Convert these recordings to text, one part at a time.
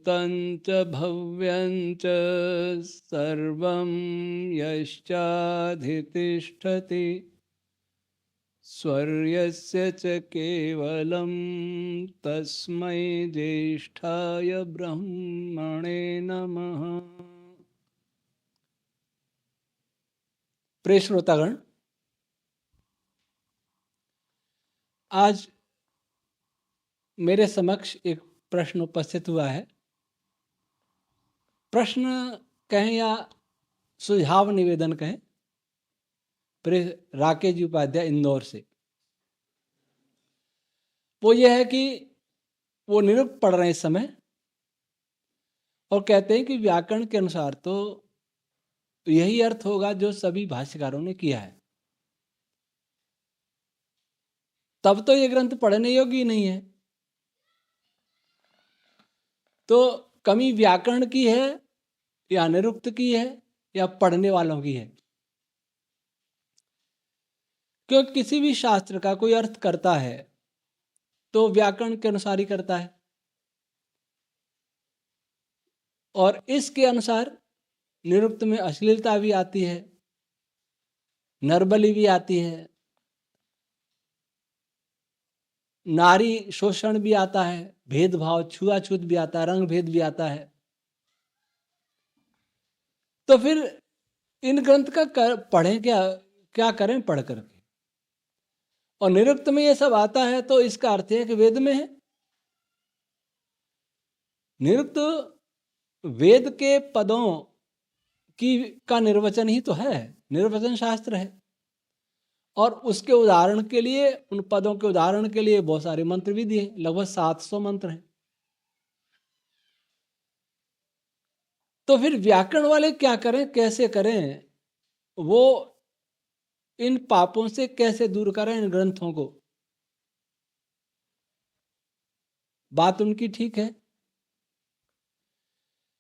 भूतं च भव्यं च सर्वं यश्चाधितिष्ठति स्वर्यस्य च केवलं तस्मै ज्येष्ठाय ब्रह्मणे नमः। प्रिय श्रोतागण, आज मेरे समक्ष एक प्रश्न उपस्थित हुआ है। प्रश्न कहें या सुझाव निवेदन कहें, प्रिय राकेश जी उपाध्याय इंदौर से। वो ये है कि वो निरुक्त पढ़ रहे हैं इस समय और कहते हैं कि व्याकरण के अनुसार तो यही अर्थ होगा जो सभी भाष्यकारों ने किया है, तब तो ये ग्रंथ पढ़ने योग्य ही नहीं है। तो कमी व्याकरण की है या निरुक्त की है या पढ़ने वालों की है? क्योंकि किसी भी शास्त्र का कोई अर्थ करता है तो व्याकरण के अनुसार ही करता है, और इसके अनुसार निरुक्त में अश्लीलता भी आती है, नरबली भी आती है, नारी शोषण भी आता है, भेदभाव छुआछूत भी आता है, रंग भेद भी आता है। तो फिर इन ग्रंथ का पढ़ें क्या करें पढ़ करके? और निरुक्त में ये सब आता है तो इसका अर्थ है कि वेद में है। निरुक्त वेद के पदों का निर्वचन ही तो है, निर्वचन शास्त्र है, और उसके उदाहरण के लिए, उन पदों के उदाहरण के लिए बहुत सारे मंत्र भी दिए, लगभग 700 मंत्र हैं। तो फिर व्याकरण वाले क्या करें, कैसे करें? वो इन पापों से कैसे दूर करें इन ग्रंथों को? बात उनकी ठीक है,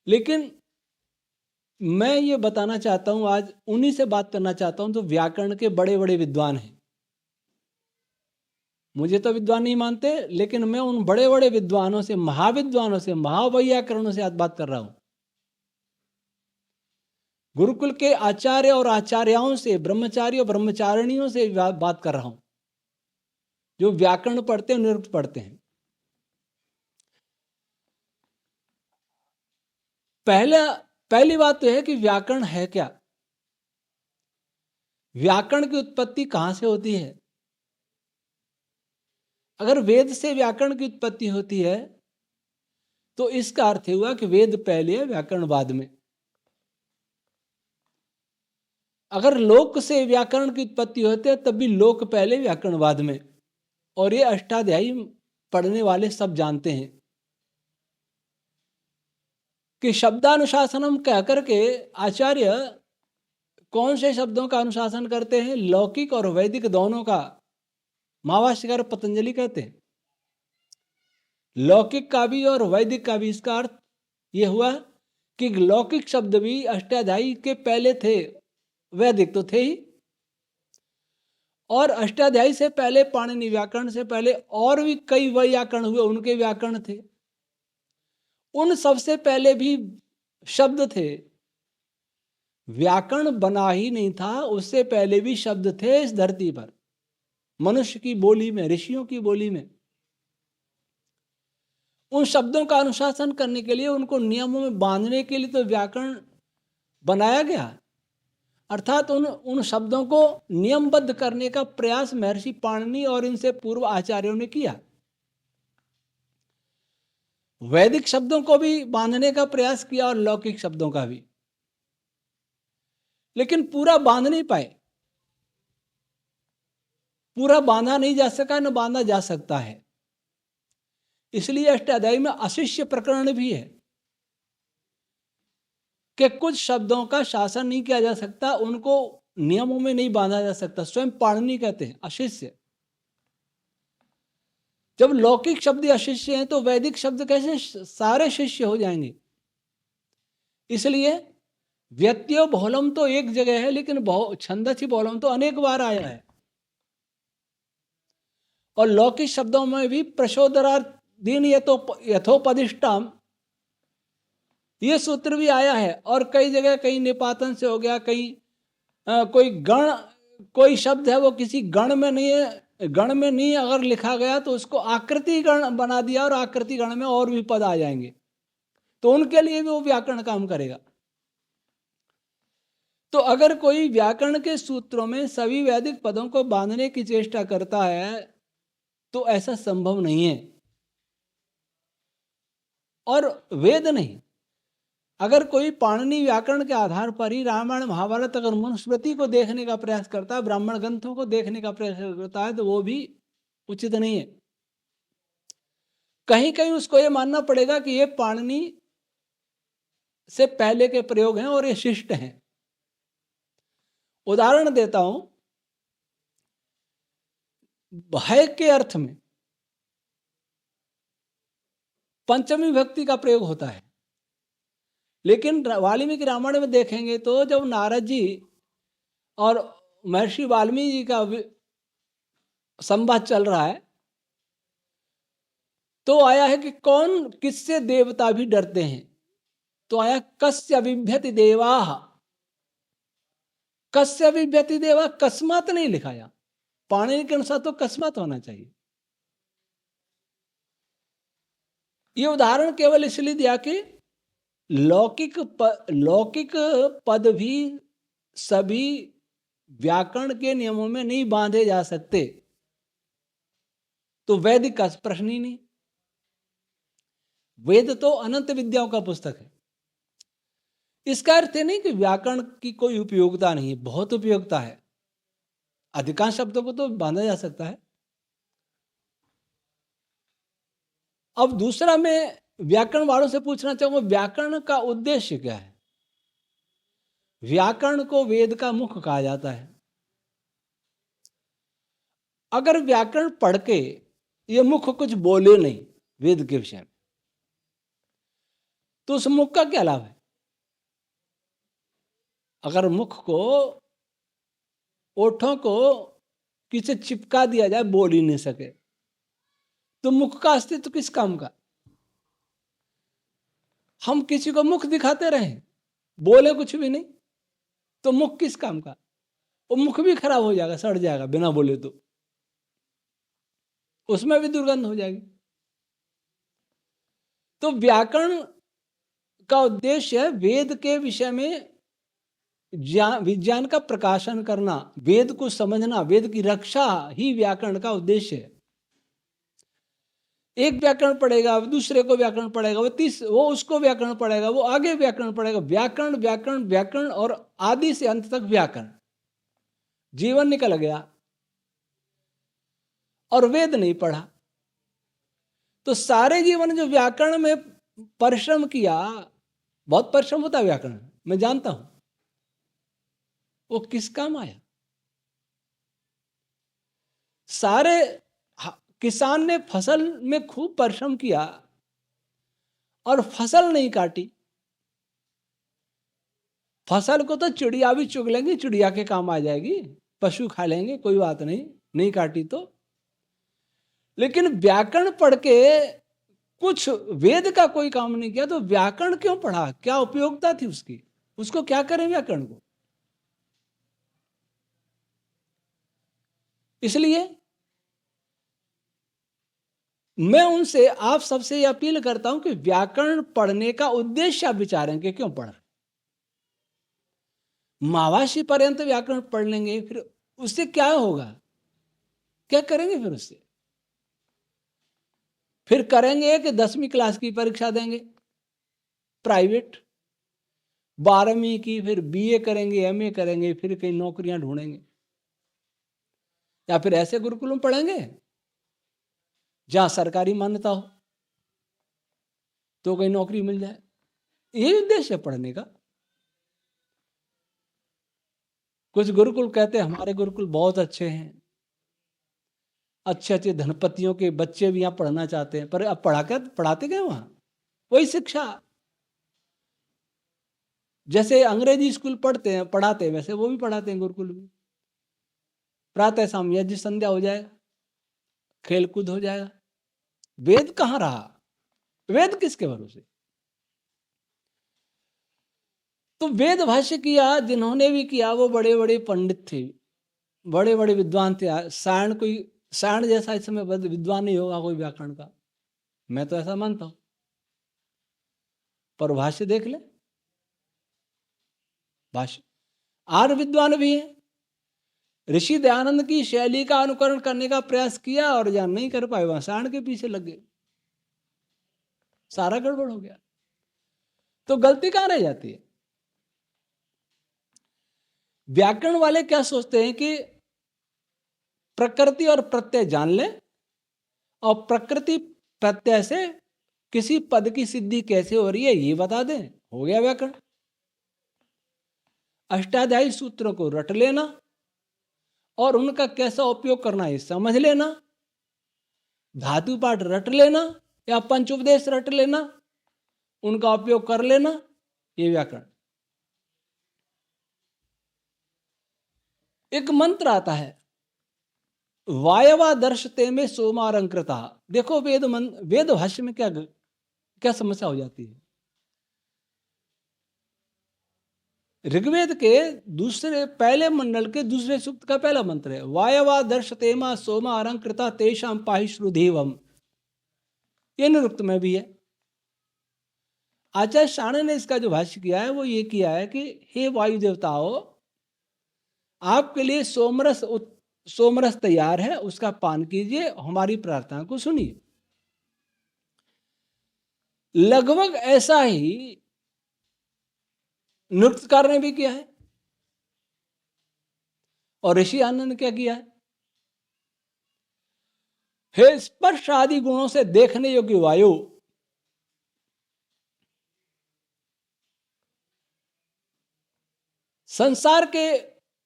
लेकिन मैं ये बताना चाहता हूं, आज उन्हीं से बात करना चाहता हूं तो व्याकरण के बड़े बड़े विद्वान हैं। मुझे तो विद्वान नहीं मानते, लेकिन मैं उन बड़े बड़े विद्वानों से, महाविद्वानों से, महावैयाकरणों से आज बात कर रहा हूं। गुरुकुल के आचार्य और आचार्याओं से, ब्रह्मचारी और ब्रह्मचारिणियों से बात कर रहा हूं, जो व्याकरण पढ़ते हैं, निरुक्त पढ़ते हैं। पहली बात तो है कि व्याकरण है क्या? व्याकरण की उत्पत्ति कहां से होती है? अगर वेद से व्याकरण की उत्पत्ति होती है तो इसका अर्थ हुआ कि वेद पहले है, व्याकरण बाद में। अगर लोक से व्याकरण की उत्पत्ति होती है तब भी लोक पहले, व्याकरण बाद में। और ये अष्टाध्यायी पढ़ने वाले सब जानते हैं कि शब्दानुशासनम कह करके आचार्य कौन से शब्दों का अनुशासन करते हैं? लौकिक और वैदिक दोनों का। महाभाष्यकार पतंजलि कहते हैं लौकिक का भी और वैदिक का भी। इसका अर्थ यह हुआ कि लौकिक शब्द भी अष्टाध्यायी के पहले थे, वैदिक तो थे ही, और अष्टाध्यायी से पहले, पाणिनि व्याकरण से पहले और भी कई व्याकरण हुए, उनके व्याकरण थे। उन सबसे पहले भी शब्द थे। व्याकरण बना ही नहीं था, उससे पहले भी शब्द थे इस धरती पर, मनुष्य की बोली में, ऋषियों की बोली में। उन शब्दों का अनुशासन करने के लिए, उनको नियमों में बांधने के लिए तो व्याकरण बनाया गया, अर्थात उन शब्दों को नियमबद्ध करने का प्रयास महर्षि पाणिनि और इनसे पूर्व आचार्यों ने किया। वैदिक शब्दों को भी बांधने का प्रयास किया और लौकिक शब्दों का भी, लेकिन पूरा बांध नहीं पाए। पूरा बांधा नहीं जा सका, न बांधा जा सकता है। इसलिए अष्टाध्यायी में अशिष्य प्रकरण भी है कि कुछ शब्दों का शासन नहीं किया जा सकता, उनको नियमों में नहीं बांधा जा सकता। स्वयं पाणिनि कहते हैं अशिष्य। जब लौकिक शब्द अशिष्य हैं तो वैदिक शब्द कैसे सारे शिष्य हो जाएंगे? इसलिए व्यत्यय बहुलम तो एक जगह है, लेकिन छंदसी बहुलम तो अनेक बार आया है। और लौकिक शब्दों में भी प्रशोदरादीन यथोपदिष्टाम ये सूत्र भी आया है। और कई जगह कहीं निपातन से हो गया, कहीं कोई गण, कोई शब्द है वो किसी गण में नहीं है, गण में नहीं अगर लिखा गया तो उसको आकृति गण बना दिया, और आकृति गण में और भी पद आ जाएंगे, तो उनके लिए भी वो व्याकरण काम करेगा। तो अगर कोई व्याकरण के सूत्रों में सभी वैदिक पदों को बांधने की चेष्टा करता है तो ऐसा संभव नहीं है। और वेद नहीं, अगर कोई पाणिनि व्याकरण के आधार पर ही रामायण महाभारत अगर मनुस्मृति को देखने का प्रयास करता है, ब्राह्मण ग्रंथों को देखने का प्रयास करता है, तो वो भी उचित नहीं है। कहीं कहीं उसको ये मानना पड़ेगा कि ये पाणिनि से पहले के प्रयोग हैं और ये शिष्ट हैं। उदाहरण देता हूं, भय के अर्थ में पंचमी विभक्ति का प्रयोग होता है, लेकिन वाल्मीकि रामायण में देखेंगे तो जब नारद जी और महर्षि वाल्मीकि जी का संवाद चल रहा है तो आया है कि कौन किससे देवता भी डरते हैं, तो आया कस्य बिभ्यति देवाः। कस्य बिभ्यति देवा, कस्मात नहीं लिखाया, पाणिनि के अनुसार तो कस्मात होना चाहिए। ये उदाहरण केवल इसलिए दिया कि लौकिक पद भी सभी व्याकरण के नियमों में नहीं बांधे जा सकते, तो वैदिक का प्रश्न ही नहीं। वेद तो अनंत विद्याओं का पुस्तक है। इसका अर्थ है नहीं कि व्याकरण की कोई उपयोगिता नहीं है, बहुत उपयोगिता है। अधिकांश शब्दों को तो बांधा जा सकता है। अब दूसरा मैं व्याकरण वालों से पूछना चाहूंगा, व्याकरण का उद्देश्य क्या है? व्याकरण को वेद का मुख कहा जाता है। अगर व्याकरण पढ़ के ये मुख कुछ बोले नहीं वेद के विषय में, तो उस मुख का क्या लाभ है? अगर मुख को, ओठों को किसी चिपका दिया जाए, बोल ही नहीं सके, तो मुख का अस्तित्व किस काम का? हम किसी को मुख दिखाते रहें, बोले कुछ भी नहीं, तो मुख किस काम का? वो मुख भी खराब हो जाएगा, सड़ जाएगा बिना बोले, तो उसमें भी दुर्गंध हो जाएगी। तो व्याकरण का उद्देश्य है वेद के विषय में विज्ञान का प्रकाशन करना, वेद को समझना, वेद की रक्षा ही व्याकरण का उद्देश्य है। एक व्याकरण पढ़ेगा, दूसरे को व्याकरण पढ़ेगा, वो उसको व्याकरण पढ़ेगा, वो आगे व्याकरण पढ़ेगा। व्याकरण व्याकरण व्याकरण और आदि से अंत तक व्याकरण, जीवन निकल गया और वेद नहीं पढ़ा, तो सारे जीवन जो व्याकरण में परिश्रम किया, बहुत परिश्रम होता है व्याकरण, मैं जानता हूं, वो किस काम आया? सारे किसान ने फसल में खूब परिश्रम किया और फसल नहीं काटी। फसल को तो चिड़िया भी चुग लेंगी, चिड़िया के काम आ जाएगी, पशु खा लेंगे, कोई बात नहीं, नहीं काटी तो। लेकिन व्याकरण पढ़ के कुछ वेद का कोई काम नहीं किया, तो व्याकरण क्यों पढ़ा? क्या उपयोगिता थी उसकी? उसको क्या करें व्याकरण को? इसलिए मैं उनसे, आप सबसे यह अपील करता हूं कि व्याकरण पढ़ने का उद्देश्य आप विचारें कि क्यों पढ़ रहे। महावाशी पर्यंत व्याकरण पढ़ लेंगे, फिर उससे क्या होगा? क्या करेंगे फिर उससे? फिर करेंगे कि 10वीं क्लास की परीक्षा देंगे प्राइवेट, 12वीं की फिर बीए करेंगे, एमए करेंगे, फिर कहीं नौकरियां ढूंढेंगे, या फिर ऐसे गुरुकुल में पढ़ेंगे जहां सरकारी मान्यता हो तो कहीं नौकरी मिल जाए। यही उद्देश्य है पढ़ने का। कुछ गुरुकुल कहते हैं हमारे गुरुकुल बहुत अच्छे हैं, अच्छे अच्छे धनपतियों के बच्चे भी यहाँ पढ़ना चाहते हैं, पर अब पढ़ाते क्या वहां? वही शिक्षा, जैसे अंग्रेजी स्कूल पढ़ाते हैं वैसे वो भी पढ़ाते हैं गुरुकुल में। प्रातः शाम यज्ञ संध्या हो जाएगा, खेल कूद हो जाएगा। वेद कहाँ रहा? वेद किसके भरोसे? तो वेद भाष्य किया जिन्होंने भी किया वो बड़े बड़े पंडित थे, बड़े बड़े विद्वान थे। सायण जैसा इस समय विद्वान नहीं होगा कोई व्याकरण का, मैं तो ऐसा मानता हूं। पर भाष्य देख ले, भाष्य आर्य विद्वान भी है। ऋषि दयानंद की शैली का अनुकरण करने का प्रयास किया और जहां नहीं कर पाए वहां सायण के पीछे लग गए, सारा गड़बड़ हो गया। तो गलती कहां रह जाती है? व्याकरण वाले क्या सोचते हैं कि प्रकृति और प्रत्यय जान ले और प्रकृति प्रत्यय से किसी पद की सिद्धि कैसे हो रही है ये बता दें, हो गया व्याकरण। अष्टाध्यायी सूत्रों को रट लेना और उनका कैसा उपयोग करना है समझ लेना, धातु पाठ रट लेना या पंचोपदेश रट लेना, उनका उपयोग कर लेना, ये व्याकरण। एक मंत्र आता है, वायवा दर्शते में सोमारंकृता। देखो वेद भाष्य में क्या समस्या हो जाती है। ऋग्वेद के पहले मंडल के दूसरे सूक्त का पहला मंत्र है, वायवा दर्शते मा सोमा अलंकृता तेषाम पाहि श्रुधीवम। ये निरुक्त में भी है। आचार्य शाणे ने इसका जो भाष्य किया है वो ये किया है कि हे वायु देवताओं, आपके लिए सोमरस तैयार है, उसका पान कीजिए, हमारी प्रार्थना को सुनिए। लगभग ऐसा ही नृत्यकार ने भी किया है और ऋषि आनंद ने क्या किया है, हे स्पर्श आदि गुणों से देखने योग्य वायु,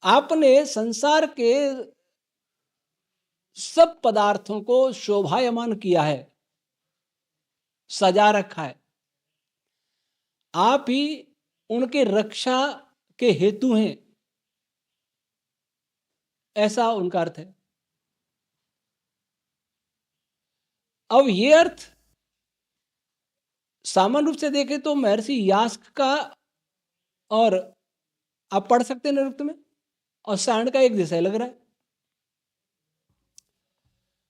आपने संसार के सब पदार्थों को शोभायमान किया है, सजा रखा है, आप ही उनके रक्षा के हेतु हैं, ऐसा उनका अर्थ है। अब ये अर्थ सामान्य रूप से देखें तो महर्षि यास्क का, और आप पढ़ सकते हैं निरुक्त में, और सायण का एक जैसा लग रहा है।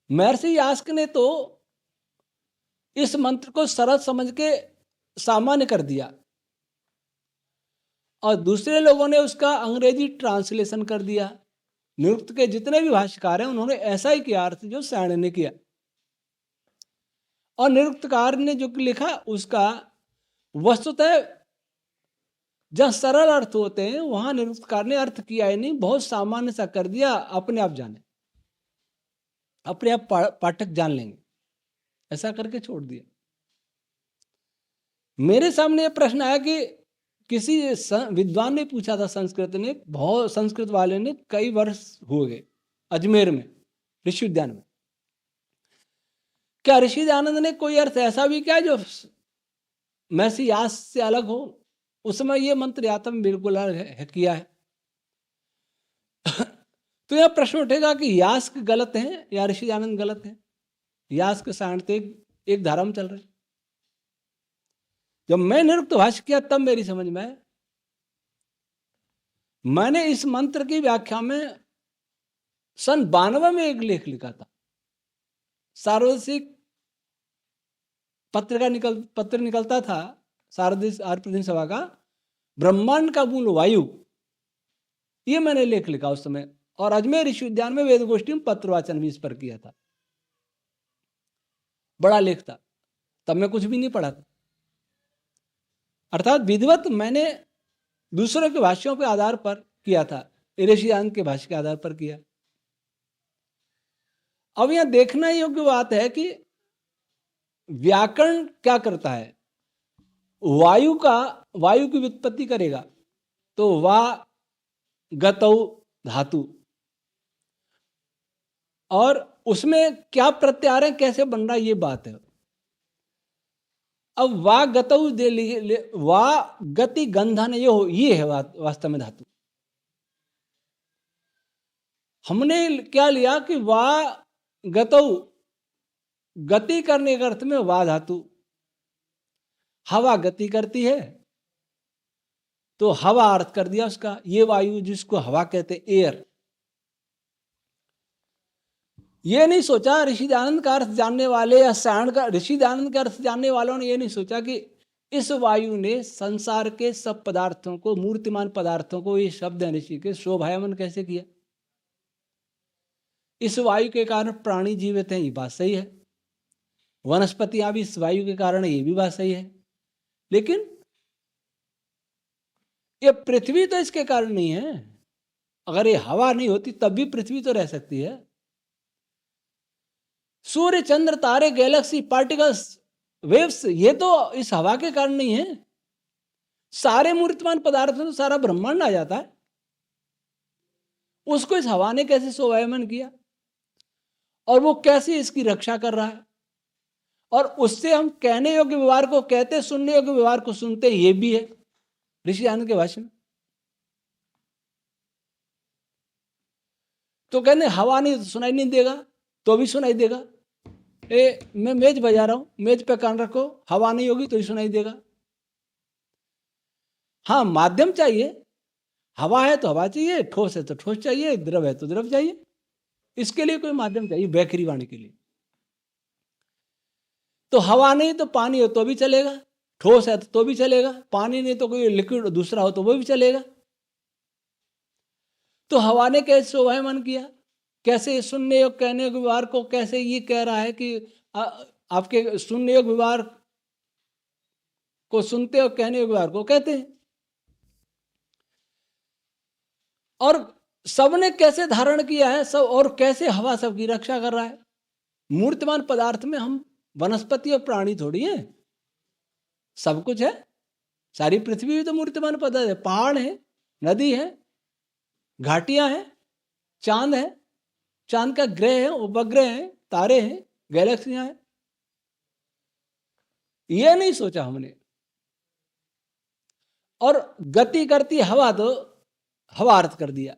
महर्षि यास्क ने तो इस मंत्र को सरल समझ के सामान्य कर दिया और दूसरे लोगों ने उसका अंग्रेजी ट्रांसलेशन कर दिया। निरुक्त के जितने भी भाष्यकार हैं उन्होंने ऐसा ही किया अर्थ जो सायण ने किया, और निरुक्तकार ने जो लिखा उसका वस्तुतः जहां सरल अर्थ होते हैं वहां निरुक्तकार ने अर्थ किया ही नहीं, बहुत सामान्य सा कर दिया, अपने आप जाने, अपने आप पाठक जान लेंगे, ऐसा करके छोड़ दिया। मेरे सामने यह प्रश्न आया कि किसी विद्वान ने पूछा था, संस्कृत वाले ने, कई वर्ष हो गए अजमेर में ऋषि उद्यान में, क्या ऋषि दयानंद ने कोई अर्थ ऐसा भी किया जो महर्षि यास्क से अलग हो? उस समय ये मंत्र यात्रा में बिल्कुल अलग है, किया है। तो यह प्रश्न उठेगा कि यास्क गलत है या ऋषि दयानंद गलत है? यास्क सायण एक धारा में चल रहे। जब मैं निरुक्त भाष्य किया तब मेरी समझ में आया। मैंने इस मंत्र की व्याख्या में सन 92 में एक लेख लिखा था, सार्वजनिक पत्र निकलता था सार्वजनिक आर्य प्रतिनिधि सभा का, ब्रह्मांड का मूल वायु, ये मैंने लेख लिखा उस समय, और अजमेर विश्वविद्यालय में वेद गोष्ठी में पत्रवाचन भी इस पर किया था। बड़ा लेख था, तब मैं कुछ भी नहीं पढ़ा था। अर्थात विधिवत मैंने दूसरों के भाष्यों के आधार पर किया था, ऋषि दयानंद के भाष्य के आधार पर किया। अब यहां देखना योग्य बात है कि व्याकरण क्या करता है, वायु की व्युत्पत्ति करेगा तो वा गतौ धातु, और उसमें क्या प्रत्यार है, कैसे बन रहा है, ये बात है। अब वा गतौ वा गति गंधन ये है वास्तव में धातु। हमने क्या लिया कि वा गतौ, गति करने के अर्थ में वा धातु, हवा गति करती है तो हवा अर्थ कर दिया उसका, ये वायु जिसको हवा कहते एयर। ये नहीं सोचा ऋषि दयानंद का अर्थ जानने वाले या सायण का ऋषि दयानंद का अर्थ जानने वालों ने ये नहीं सोचा कि इस वायु ने संसार के सब पदार्थों को, मूर्तिमान पदार्थों को, ये शब्द है ऋषि के, शोभायमान कैसे किया। इस वायु के कारण प्राणी जीवित हैं, ये बात सही है। वनस्पतियां भी इस वायु के कारण, ये भी बात सही है। लेकिन ये पृथ्वी तो इसके कारण नहीं है। अगर ये हवा नहीं होती तब भी पृथ्वी तो रह सकती है। सूर्य, चंद्र, तारे, गैलेक्सी, पार्टिकल्स, वेव्स, ये तो इस हवा के कारण नहीं है। सारे मूर्तिमान पदार्थ में तो सारा ब्रह्मांड आ जाता है। उसको इस हवा ने कैसे शोभायमान किया और वो कैसे इसकी रक्षा कर रहा है। और उससे हम कहने योग्य व्यवहार को कहते, सुनने योग्य व्यवहार को सुनते, ये भी है ऋषि आनंद के भाषण में। तो कहने हवा नहीं तो सुनाई नहीं देगा, तो भी सुनाई देगा। मैं मेज बजा रहा हूं, मेज पे कान रखो, हवा नहीं होगी तो ही सुनाई देगा। हाँ, माध्यम चाहिए। हवा है तो हवा चाहिए, ठोस है तो ठोस चाहिए, द्रव है तो द्रव चाहिए। इसके लिए कोई माध्यम चाहिए बैखरी वाणी के लिए। तो हवा नहीं तो पानी हो तो भी चलेगा, ठोस है तो भी चलेगा, पानी नहीं तो कोई लिक्विड दूसरा हो तो वो भी चलेगा। तो हवा ने कैसे शोभायमान किया, कैसे सुनने योग कहने योग्य व्यवहार को, कैसे ये कह रहा है कि आपके सुनने योग व्यवहार को सुनते और कहने योग्य व्यवहार को कहते हैं। और सबने कैसे धारण किया है सब, और कैसे हवा सबकी रक्षा कर रहा है। मूर्तिमान पदार्थ में हम वनस्पति और प्राणी थोड़ी है, सब कुछ है। सारी पृथ्वी भी तो मूर्तिमान पदार्थ है। पहाड़ है, नदी है, घाटियां हैं, चांद है, चांद का ग्रह है, उपग्रह है, तारे हैं, गैलेक्सियां हैं। ये नहीं सोचा हमने। और गति करती हवा तो हवा अर्थ कर दिया।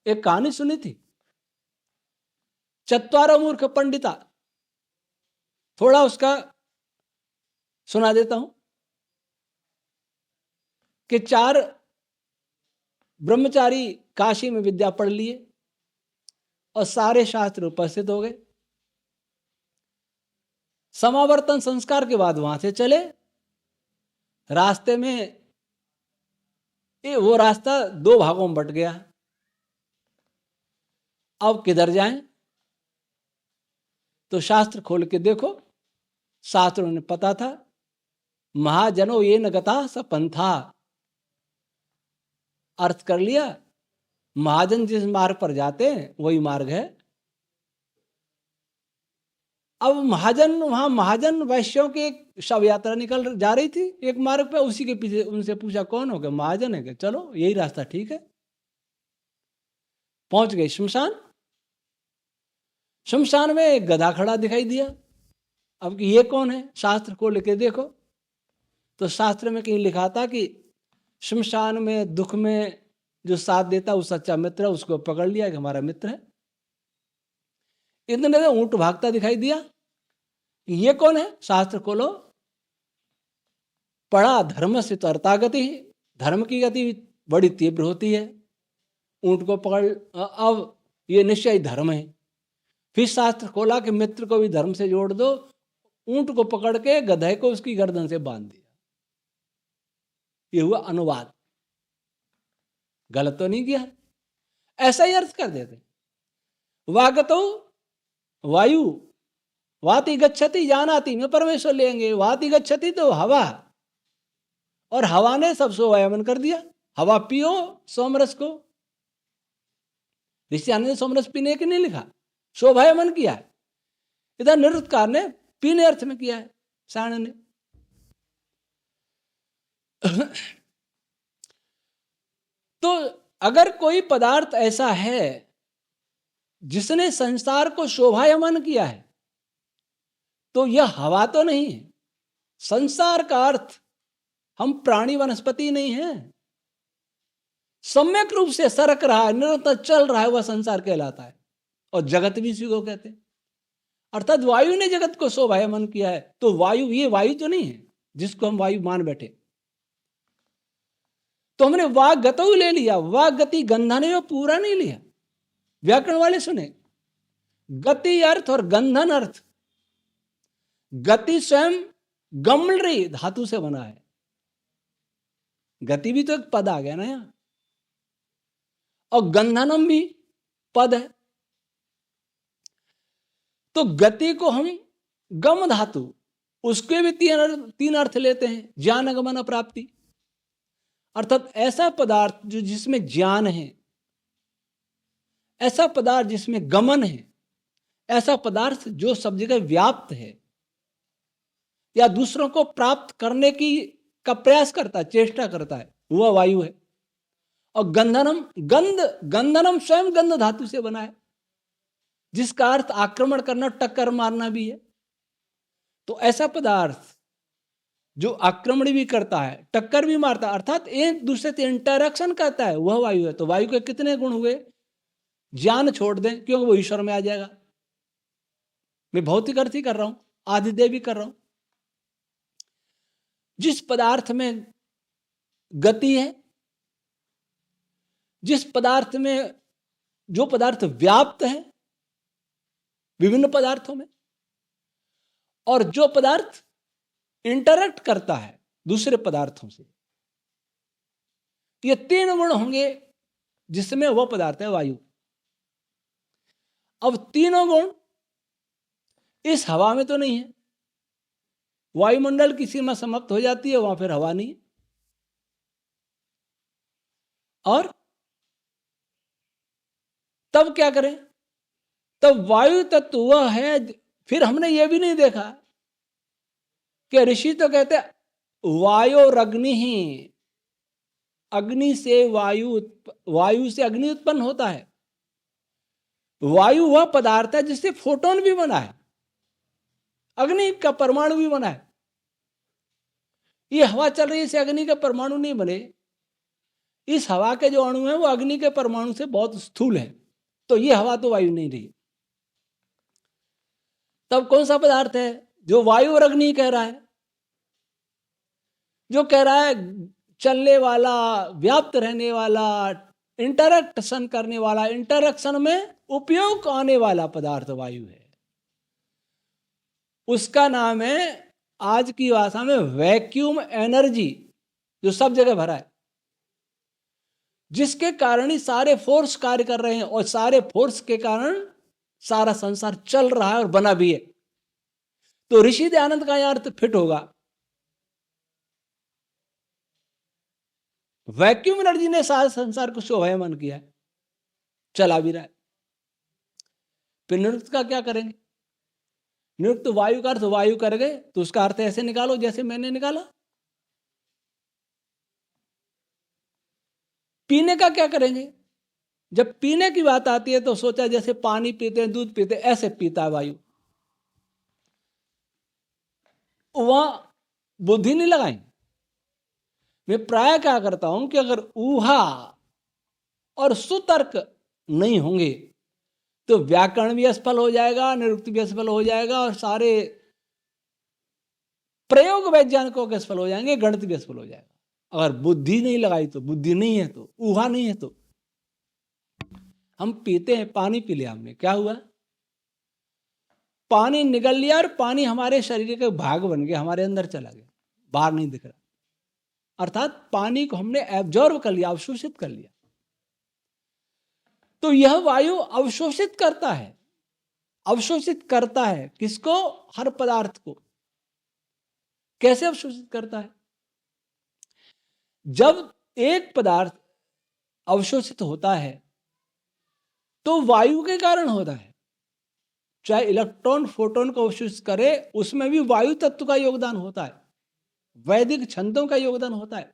एक कहानी सुनी थी, चत्वारो मूर्ख पंडिता, थोड़ा उसका सुना देता हूं कि 4 ब्रह्मचारी काशी में विद्या पढ़ लिए और सारे शास्त्र उपस्थित हो गए। समावर्तन संस्कार के बाद वहां से चले। रास्ते में वो रास्ता 2 भागों में बट गया। अब किधर जाएं? तो शास्त्र खोल के देखो, शास्त्रों ने पता था, महाजनो ये न गता स पंथा। अर्थ कर लिया, महाजन जिस मार्ग पर जाते हैं वही मार्ग है। अब महाजन, वहां महाजन वैश्यों की एक शव यात्रा निकल जा रही थी एक मार्ग पे, उसी के पीछे उनसे पूछा कौन हो गया, महाजन है क्या, चलो यही रास्ता ठीक है। पहुंच गए शमशान। शमशान में एक गधा खड़ा दिखाई दिया। अब कि ये कौन है, शास्त्र को लेके देखो तो शास्त्र में कहीं लिखा था कि शमशान में दुख में जो साथ देता वो सच्चा मित्र है, उसको पकड़ लिया कि हमारा मित्र है। इतने में ऊंट भागता दिखाई दिया कि ये कौन है, शास्त्र खोलो, पढ़ा धर्म से त्वरता गति, धर्म की गति बड़ी तीव्र होती है। ऊंट को पकड़, अब ये निश्चय धर्म है। फिर शास्त्र खोला कि मित्र को भी धर्म से जोड़ दो। ऊंट को पकड़ के गधे को उसकी गर्दन से बांध दिया। ये हुआ अनुवाद। गलत तो नहीं किया, ऐसा ही अर्थ कर देते। वागतो वायु वाति गच्छति जानाति में परमेश्वर लेंगे। वाति गच्छति तो हवा, और हवा ने सब शोभायमान कर दिया। हवा पियो सोमरस को। ऋषि आनंद ने सोमरस पीने के नहीं लिखा, शोभायमान किया है। इधर निरुक्तकार ने पीने अर्थ में किया है, सायण ने। तो अगर कोई पदार्थ ऐसा है जिसने संसार को शोभायमान किया है तो यह हवा तो नहीं है। संसार का अर्थ हम प्राणी वनस्पति नहीं है। सम्यक रूप से सरक रहा है, निरंतर चल रहा है, वह संसार कहलाता है। और जगत भी इसी को कहते हैं। अर्थात वायु ने जगत को शोभायमान किया है। तो वायु, ये वायु तो नहीं है जिसको हम वायु मान बैठे। तो हमने वाग गतौ ले लिया, वाग गति गंधन में पूरा नहीं लिया। व्याकरण वाले सुने, गति अर्थ और गंधन अर्थ। गति स्वयं गमरी धातु से बना है, गति भी तो एक पद आ गया ना यहां, और गंधनम भी पद है। तो गति को हम गम धातु, उसके भी तीन अर्थ लेते हैं। ज्ञान गमन प्राप्ति, अर्थात ऐसा पदार्थ जो जिसमें ज्ञान है, ऐसा पदार्थ जिसमें गमन है, ऐसा पदार्थ जो सब जगह व्याप्त है या दूसरों को प्राप्त करने का प्रयास करता है, चेष्टा करता है, वह वायु है। और गंधनम, गंधनम स्वयं गंध धातु से बना है, जिसका अर्थ आक्रमण करना, टक्कर मारना भी है। तो ऐसा पदार्थ जो आक्रमण भी करता है, टक्कर भी मारता है, अर्थात एक दूसरे से इंटरैक्शन करता है, वह वायु है। तो वायु के कितने गुण हुए? ज्ञान छोड़ दें क्योंकि वो ईश्वर में आ जाएगा। मैं भौतिक अर्थ ही कर रहा हूं, आदिदेव भी कर रहा हूं। जिस पदार्थ में गति है, जिस पदार्थ में, जो पदार्थ व्याप्त है विभिन्न पदार्थों में, और जो पदार्थ इंटरैक्ट करता है दूसरे पदार्थों से, ये तीन गुण होंगे जिसमें वह पदार्थ है वायु। अब तीनों गुण इस हवा में तो नहीं है। वायुमंडल की सीमा समाप्त हो जाती है, वहां फिर हवा नहीं है। और तब क्या करें? तब वायु तत्व वह है। फिर हमने यह भी नहीं देखा कि ऋषि तो कहते वायोरग्नि ही, अग्नि से वायु, वायु से अग्नि उत्पन्न होता है। वायु वह पदार्थ है जिससे फोटोन भी बना है, अग्नि का परमाणु भी बना है। ये हवा चल रही है, इसे अग्नि के परमाणु नहीं बने। इस हवा के जो अणु हैं वो अग्नि के परमाणु से बहुत स्थूल है, तो ये हवा तो वायु नहीं रही। तब कौन सा पदार्थ है जो वायु और अग्नि कह रहा है? जो कह रहा है चलने वाला, व्याप्त रहने वाला, इंटरैक्शन करने वाला, इंटरैक्शन में उपयोग आने वाला पदार्थ वायु है। उसका नाम है आज की भाषा में वैक्यूम एनर्जी, जो सब जगह भरा है, जिसके कारण ही सारे फोर्स कार्य कर रहे हैं, और सारे फोर्स के कारण सारा संसार चल रहा है और बना भी है। तो ऋषि दयानंद का यह अर्थ फिट होगा। वैक्यूम एनर्जी ने सारे संसार को शोभायमान किया है, चला भी रहा है। फिर निरुक्त का क्या करेंगे? निरुक्त वायु का अर्थ वायु कर गए, तो उसका अर्थ ऐसे निकालो जैसे मैंने निकाला। पीने का क्या करेंगे? जब पीने की बात आती है तो सोचा जैसे पानी पीते हैं, दूध पीते हैं, ऐसे पीता है वायु। वहां बुद्धि नहीं लगाएंगे। मैं प्राय क्या करता हूं कि अगर ऊहा और सुतर्क नहीं होंगे तो व्याकरण भी असफल हो जाएगा, निरुक्ति भी असफल हो जाएगा, और सारे प्रयोग वैज्ञानिकों के असफल हो जाएंगे, गणित भी असफल हो जाएगा। अगर बुद्धि नहीं लगाई तो, बुद्धि नहीं है तो, ऊहा नहीं है तो। हम पीते हैं, पानी पी लिया हमने, क्या हुआ? पानी निगल लिया और पानी हमारे शरीर के भाग बन गया, हमारे अंदर चला गया, बाहर नहीं दिख रहा। अर्थात पानी को हमने एब्जॉर्ब कर लिया, अवशोषित कर लिया। तो यह वायु अवशोषित करता है, अवशोषित करता है किसको? हर पदार्थ को। कैसे अवशोषित करता है? जब एक पदार्थ अवशोषित होता है तो वायु के कारण होता है। चाहे इलेक्ट्रॉन फोटोन को अवशोषित करे, उसमें भी वायु तत्व का योगदान होता है, वैदिक छंदों का योगदान होता है।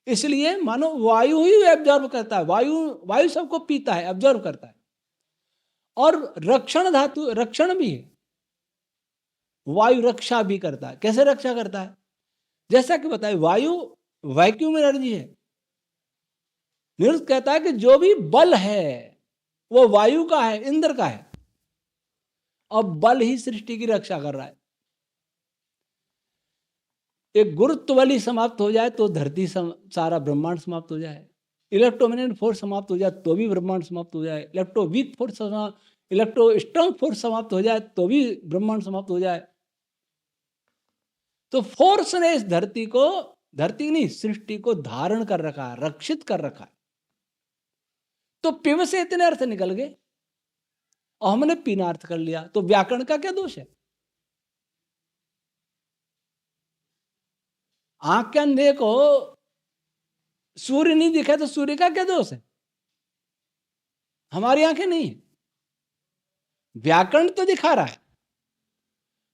इसलिए मानो वायु ही एब्जॉर्ब करता है, वायु सबको पीता है, एब्जॉर्ब करता है। और रक्षण धातु, रक्षण भी है, वायु रक्षा भी करता है। कैसे रक्षा करता है? जैसा कि बताए, वायु वैक्यूम एनर्जी है। निरुक्त कहता है कि जो भी बल है वो वायु का है, इंद्र का है, और बल ही सृष्टि की रक्षा कर रहा है। एक गुरुत्व बल समाप्त हो जाए तो धरती सारा ब्रह्मांड समाप्त हो जाए, इलेक्ट्रोमैग्नेटिक फोर्स समाप्त हो जाए तो भी ब्रह्मांड समाप्त हो जाए, electro weak force electro strong force समाप्त हो जाए तो भी ब्रह्मांड समाप्त हो जाए। तो फोर्स ने इस धरती को, धरती नहीं सृष्टि को धारण कर रखा है, रक्षित कर रखा है। तो पिव से इतने अर्थ निकल गए और हमने पीना अर्थ कर लिया, तो व्याकरण का क्या दोष है? आंख के अंधे को सूर्य नहीं दिखा तो सूर्य का क्या दोष है? हमारी आंखें नहीं है, व्याकरण तो दिखा रहा है,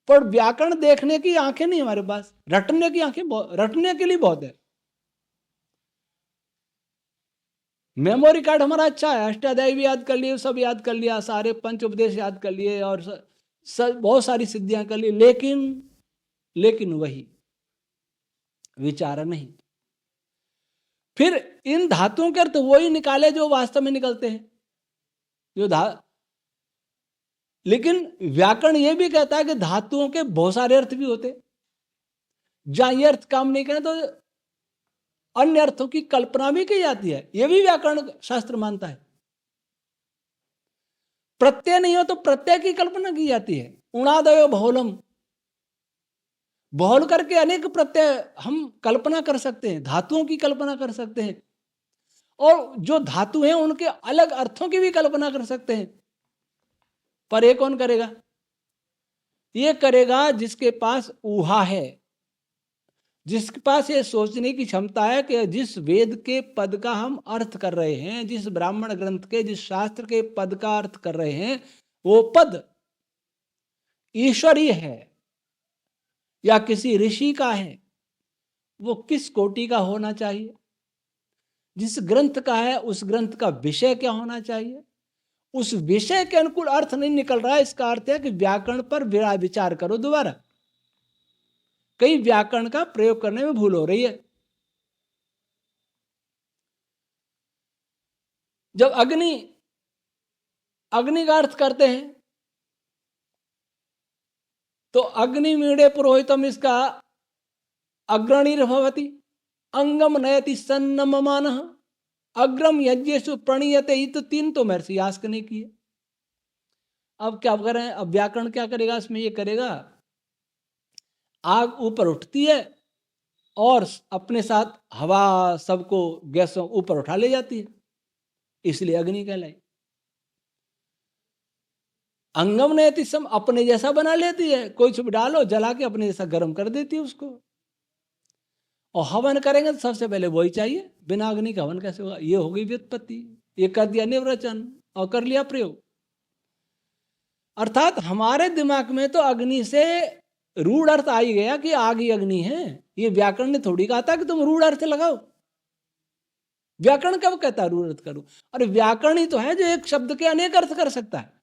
पर व्याकरण देखने की आंखें नहीं हमारे पास, रटने की आंखें रटने के लिए बहुत है। मेमोरी कार्ड हमारा अच्छा है, अष्टाध्यायी भी याद कर लिए, सब याद कर लिया, सारे पंच उपदेश याद कर लिए और बहुत सारी सिद्धियां कर ली, लेकिन वही विचार नहीं। फिर इन धातुओं के अर्थ वही निकाले जो वास्तव में निकलते हैं, लेकिन व्याकरण यह भी कहता है कि धातुओं के बहुत सारे अर्थ भी होते, जहां ये अर्थ काम नहीं करें तो अन्य अर्थों की कल्पना भी की जाती है, यह भी व्याकरण शास्त्र मानता है। प्रत्यय नहीं हो तो प्रत्यय की कल्पना की जाती है, उणादयो बहुलम, बहुल करके अनेक प्रत्यय हम कल्पना कर सकते हैं, धातुओं की कल्पना कर सकते हैं, और जो धातु हैं उनके अलग अर्थों की भी कल्पना कर सकते हैं। पर ये कौन करेगा? ये करेगा जिसके पास ऊहा है, जिसके पास ये सोचने की क्षमता है कि जिस वेद के पद का हम अर्थ कर रहे हैं, जिस ब्राह्मण ग्रंथ के, जिस शास्त्र के पद का अर्थ कर रहे हैं, वो पद ईश्वरीय है या किसी ऋषि का है, वो किस कोटि का होना चाहिए, जिस ग्रंथ का है उस ग्रंथ का विषय क्या होना चाहिए, उस विषय के अनुकूल अर्थ नहीं निकल रहा है। इसका अर्थ है कि व्याकरण पर विचार करो दोबारा, कई व्याकरण का प्रयोग करने में भूल हो रही है। जब अग्नि का अर्थ करते हैं तो अग्नि मीड़े पुरोहितम, इसका अग्रणी भवति, अंगम नयति सन्नममान, अग्रम यज्ञेषु प्रणीयते, ही तो तीन तो महर्षि यास्क ने किए। अब क्या करें? अब व्याकरण क्या करेगा इसमें? ये करेगा, आग ऊपर उठती है और अपने साथ हवा सबको गैसों ऊपर उठा ले जाती है, इसलिए अग्नि कहलाई। अंगम नयति सम, अपने जैसा बना लेती है, कोई छुप डालो जला के अपने जैसा गर्म कर देती है उसको। और हवन करेंगे तो सबसे पहले वही चाहिए, बिना अग्नि का हवन कैसे होगा? ये हो गई व्युत्पत्ति, ये कर दिया निर्वचन और कर लिया प्रयोग। अर्थात हमारे दिमाग में तो अग्नि से रूढ़ अर्थ आ ही गया कि आग ही अग्नि है। ये व्याकरण ने थोड़ी कहा था कि तुम रूढ़ अर्थ लगाओ। व्याकरण कब कहता है रूढ़ अर्थ करो? अरे व्याकरण ही तो है जो एक शब्द के अनेक अर्थ कर सकता है।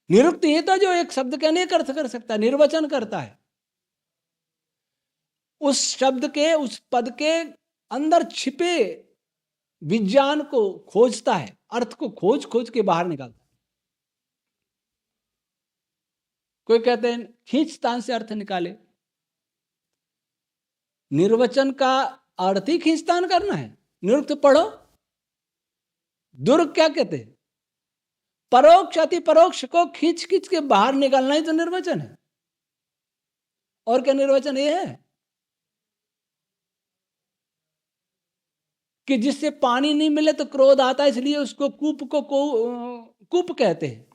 निरुक्त ही तो जो एक शब्द के अनेक अर्थ कर सकता है, निर्वचन करता है, उस शब्द के, उस पद के अंदर छिपे विज्ञान को खोजता है, अर्थ को खोज खोज के बाहर निकालता है। कोई कहते हैं खींचतान से अर्थ निकाले, निर्वचन का अर्थ ही खींचतान करना है। निरुक्त पढ़ो, दुर्ग क्या कहते हैं? परोक्ष अति परोक्ष को खींच खींच के बाहर निकालना ही तो निर्वचन है। और क्या निर्वचन ये है कि जिससे पानी नहीं मिले तो क्रोध आता है, इसलिए उसको कूप को कूप कहते हैं।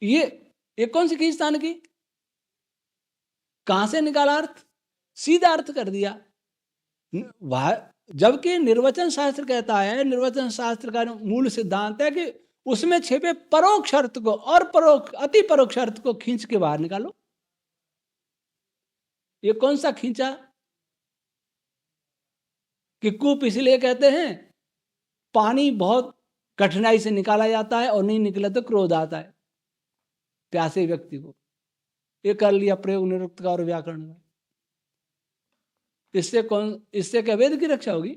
ये कौन सी खींचतान की? कहां से निकाला अर्थ? सीधा अर्थ कर दिया। जबकि निर्वचन शास्त्र कहता है, निर्वचन शास्त्र का मूल सिद्धांत है कि उसमें छिपे परोक्ष अर्थ को और परोक्ष अति परोक्ष अर्थ को खींच के बाहर निकालो। ये कौन सा खींचा? कि कूप इसलिए कहते हैं, पानी बहुत कठिनाई से निकाला जाता है और नहीं निकला तो क्रोध आता है प्यासे व्यक्ति को। ये कर लिया प्रयोग निरुक्त का और व्याकरण का। इससे क्या वेद की रक्षा होगी?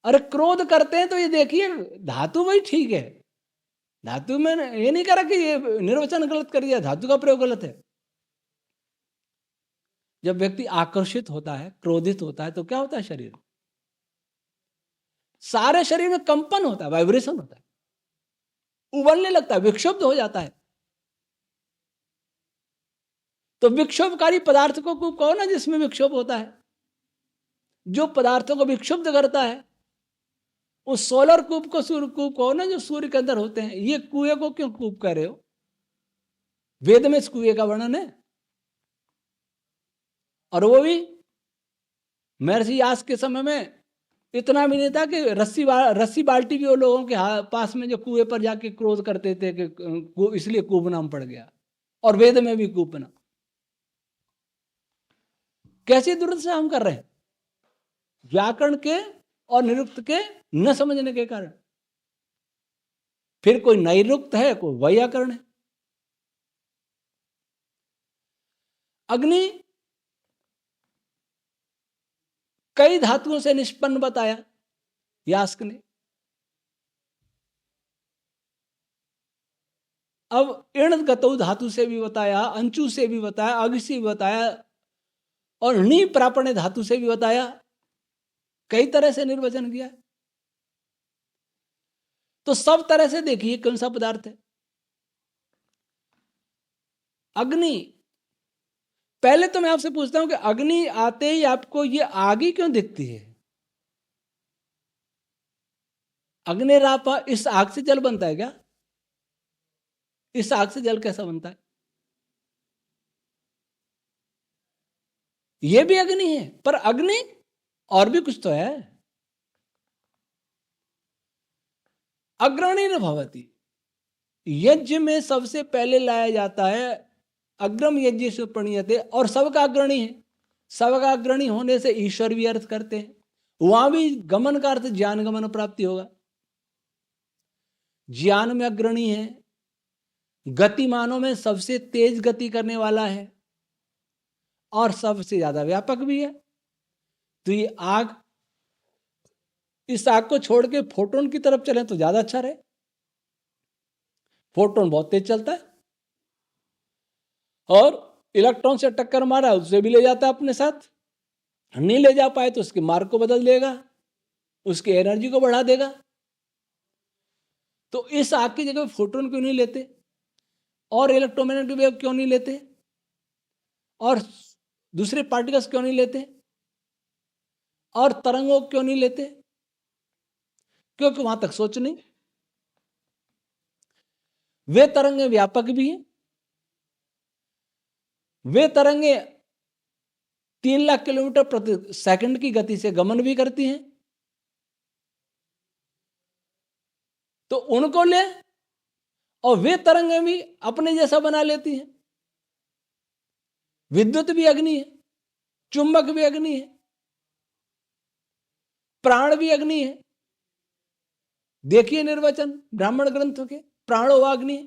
अरे क्रोध करते हैं तो ये देखिए धातु वही ठीक है, धातु में ये नहीं करा कि ये निर्वचन गलत कर दिया, धातु का प्रयोग गलत है। जब व्यक्ति आकर्षित होता है, क्रोधित होता है, तो क्या होता है शरीर, सारे शरीर में कंपन होता है, वाइब्रेशन होता है, उबलने लगता है, विक्षुब्ध हो जाता है। तो विक्षोभकारी पदार्थ को कौन है जिसमें विक्षोभ होता है? जो पदार्थों को विक्षुब्ध करता है उस सोलर कूप को, सूर्य कूप कौन है जो सूर्य के अंदर होते हैं। ये कुएं को क्यों कूप कह रहे हो? वेद में इस कुएं का वर्णन है, और वो भी महर्षि व्यास के समय में इतना भी नहीं था कि रस्सी बाल्टी भी वो लोगों के पास में जो कुएं पर जाके क्रोध करते थे कि इसलिए कूप नाम पड़ गया, और वेद में भी कूप नाम। कैसी दुर्दशा हम कर रहे हैं व्याकरण के और निरुक्त के न समझने के कारण। फिर कोई नैरुक्त है, कोई वैयाकरण है। अग्नि कई धातुओं से निष्पन्न बताया यास्क ने। अब इण गतौ धातु से भी बताया, अंचु से भी बताया, अग से भी बताया, और नी प्रापणे धातु से भी बताया। कई तरह से निर्वचन किया। तो सब तरह से देखिए कौन सा पदार्थ है। अग्नि, पहले तो मैं आपसे पूछता हूं कि अग्नि आते ही आपको ये आग ही क्यों दिखती है? अग्निरापा, इस आग से जल बनता है क्या? इस आग से जल कैसा बनता है? ये भी अग्नि है, पर अग्नि और भी कुछ तो है। अग्रणी न भवति, यज्ञ में सबसे पहले लाया जाता है अग्रम यज्ञ से प्रणीयते, और सबका अग्रणी है। सबका अग्रणी होने से ईश्वर भी अर्थ करते हैं, वहां भी गमन का अर्थ ज्ञान गमन प्राप्ति होगा। ज्ञान में अग्रणी है, गतिमानों में सबसे तेज गति करने वाला है, और सबसे ज्यादा व्यापक भी है। तो ये आग, इस आग को छोड़ के फोटोन की तरफ चले तो ज्यादा अच्छा रहे। फोटोन बहुत तेज चलता है, और इलेक्ट्रॉन से टक्कर मारा उससे भी ले जाता है अपने साथ। नहीं ले जा पाए तो उसके मार्ग को बदल देगा, उसकी एनर्जी को बढ़ा देगा। तो इस आग की जगह फोटोन क्यों नहीं लेते, और इलेक्ट्रोमैग्नेटिक वेव क्यों नहीं लेते, और दूसरे पार्टिकल्स क्यों नहीं लेते, और तरंगों क्यों नहीं लेते? क्योंकि वहां तक सोच नहीं। वे तरंगे व्यापक भी हैं, वे तरंगे 3 लाख किलोमीटर प्रति सेकंड की गति से गमन भी करती हैं। तो उनको ले, और वे तरंगे भी अपने जैसा बना लेती हैं। विद्युत भी अग्नि है, चुंबक भी अग्नि है, प्राण भी अग्नि है। देखिए निर्वचन ब्राह्मण ग्रंथों के, प्राणो अग्नि।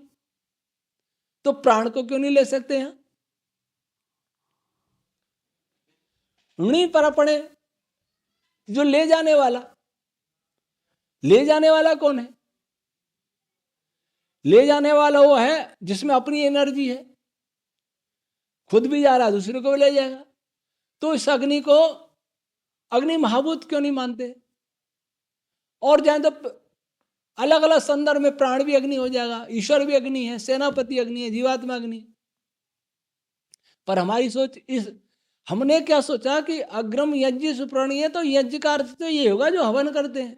तो प्राण को क्यों नहीं ले सकते यहां? णी परपणे, जो ले जाने वाला, ले जाने वाला कौन है? ले जाने वाला वो है जिसमें अपनी एनर्जी है, खुद भी जा रहा है, दूसरे को भी ले जाएगा। तो इस अग्नि को अग्नि महाभूत क्यों नहीं मानते? और जाए तो अलग अलग संदर्भ में प्राण भी अग्नि हो जाएगा, ईश्वर भी अग्नि है, सेनापति अग्नि है, जीवात्मा अग्नि। पर हमारी सोच हमने क्या सोचा कि अग्रम यज्ञ सुप्रणीय, तो यज्ञ का अर्थ तो ये होगा जो हवन करते हैं।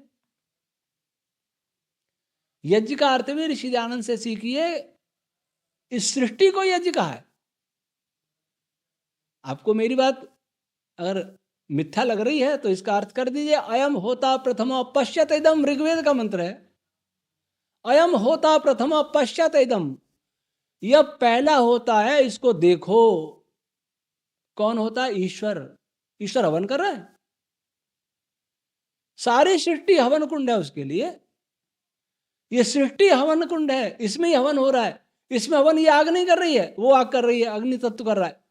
यज्ञ का अर्थ भी ऋषि आनंद से सीखिए, इस सृष्टि को यज्ञ कहा है। आपको मेरी बात अगर मिथ्या लग रही है तो इसका अर्थ कर दीजिए, अयम होता प्रथम पश्यत इदम, ऋग्वेद का मंत्र है। अयम होता प्रथम पश्यत इदम, यह पहला होता है, इसको देखो। कौन होता है? ईश्वर। ईश्वर हवन कर रहा है, सारी सृष्टि हवन कुंड है उसके लिए। ये सृष्टि हवन कुंड है, इसमें ही हवन हो रहा है। इसमें हवन ये आग नहीं कर रही है, वो आग कर रही है, अग्नि तत्व कर रहा है।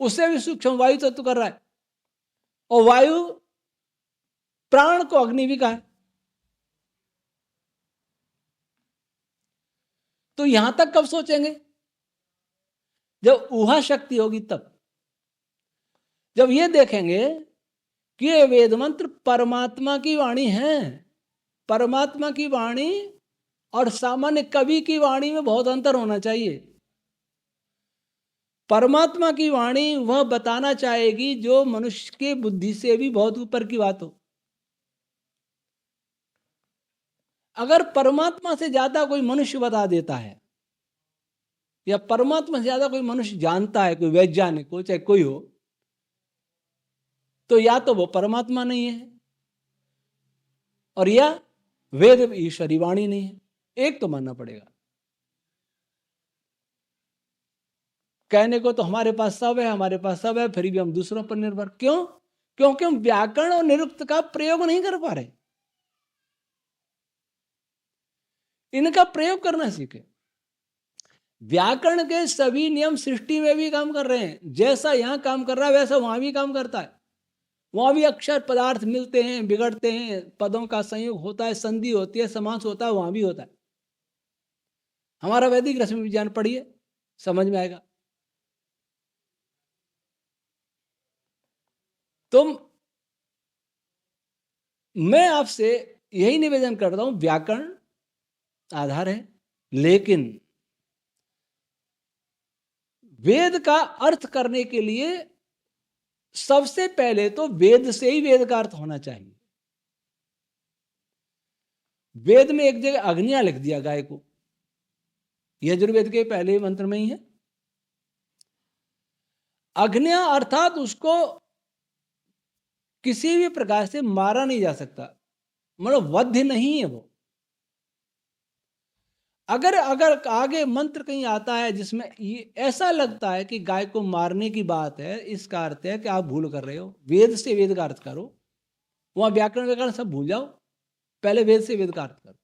उससे भी सूक्ष्म वायु तत्व कर रहा है, और वायु प्राण को अग्नि भी कहा है। तो यहां तक कब सोचेंगे? जब ऊहा शक्ति होगी तब। जब ये देखेंगे कि ये वेद मंत्र परमात्मा की वाणी है। परमात्मा की वाणी और सामान्य कवि की वाणी में बहुत अंतर होना चाहिए। परमात्मा की वाणी वह बताना चाहेगी जो मनुष्य के बुद्धि से भी बहुत ऊपर की बात हो। अगर परमात्मा से ज्यादा कोई मनुष्य बता देता है या परमात्मा से ज्यादा कोई मनुष्य जानता है, कोई वैज्ञानिक हो चाहे कोई हो, तो या तो वो परमात्मा नहीं है और या वेद ईश्वरी वाणी नहीं है। एक तो मानना पड़ेगा। कहने को तो हमारे पास सब है, हमारे पास सब है, फिर भी हम दूसरों पर निर्भर क्यों? क्योंकि हम व्याकरण और निरुक्त का प्रयोग नहीं कर पा रहे। इनका प्रयोग करना सीखे। व्याकरण के सभी नियम सृष्टि में भी काम कर रहे हैं। जैसा यहां काम कर रहा है वैसा वहां भी काम करता है। वहां भी अक्षर पदार्थ मिलते हैं, बिगड़ते हैं, पदों का संयोग होता है, संधि होती है, समास होता है, वहां भी होता है। हमारा वैदिक रश्मि विज्ञान पढ़िए, समझ में आएगा। तुम मैं आपसे यही निवेदन करता हूं, व्याकरण आधार है, लेकिन वेद का अर्थ करने के लिए सबसे पहले तो वेद से ही वेद का अर्थ होना चाहिए। वेद में एक जगह अग्निया लिख दिया गाय को, यजुर्वेद के पहले मंत्र में ही है। अग्निया अर्थात उसको किसी भी प्रकार से मारा नहीं जा सकता, मतलब वध्य नहीं है वो। अगर आगे मंत्र कहीं आता है जिसमें ये ऐसा लगता है कि गाय को मारने की बात है, इसका अर्थ है कि आप भूल कर रहे हो। वेद से वेद का अर्थ करो, वहां व्याकरण सब भूल जाओ, पहले वेद से वेद का अर्थ करो।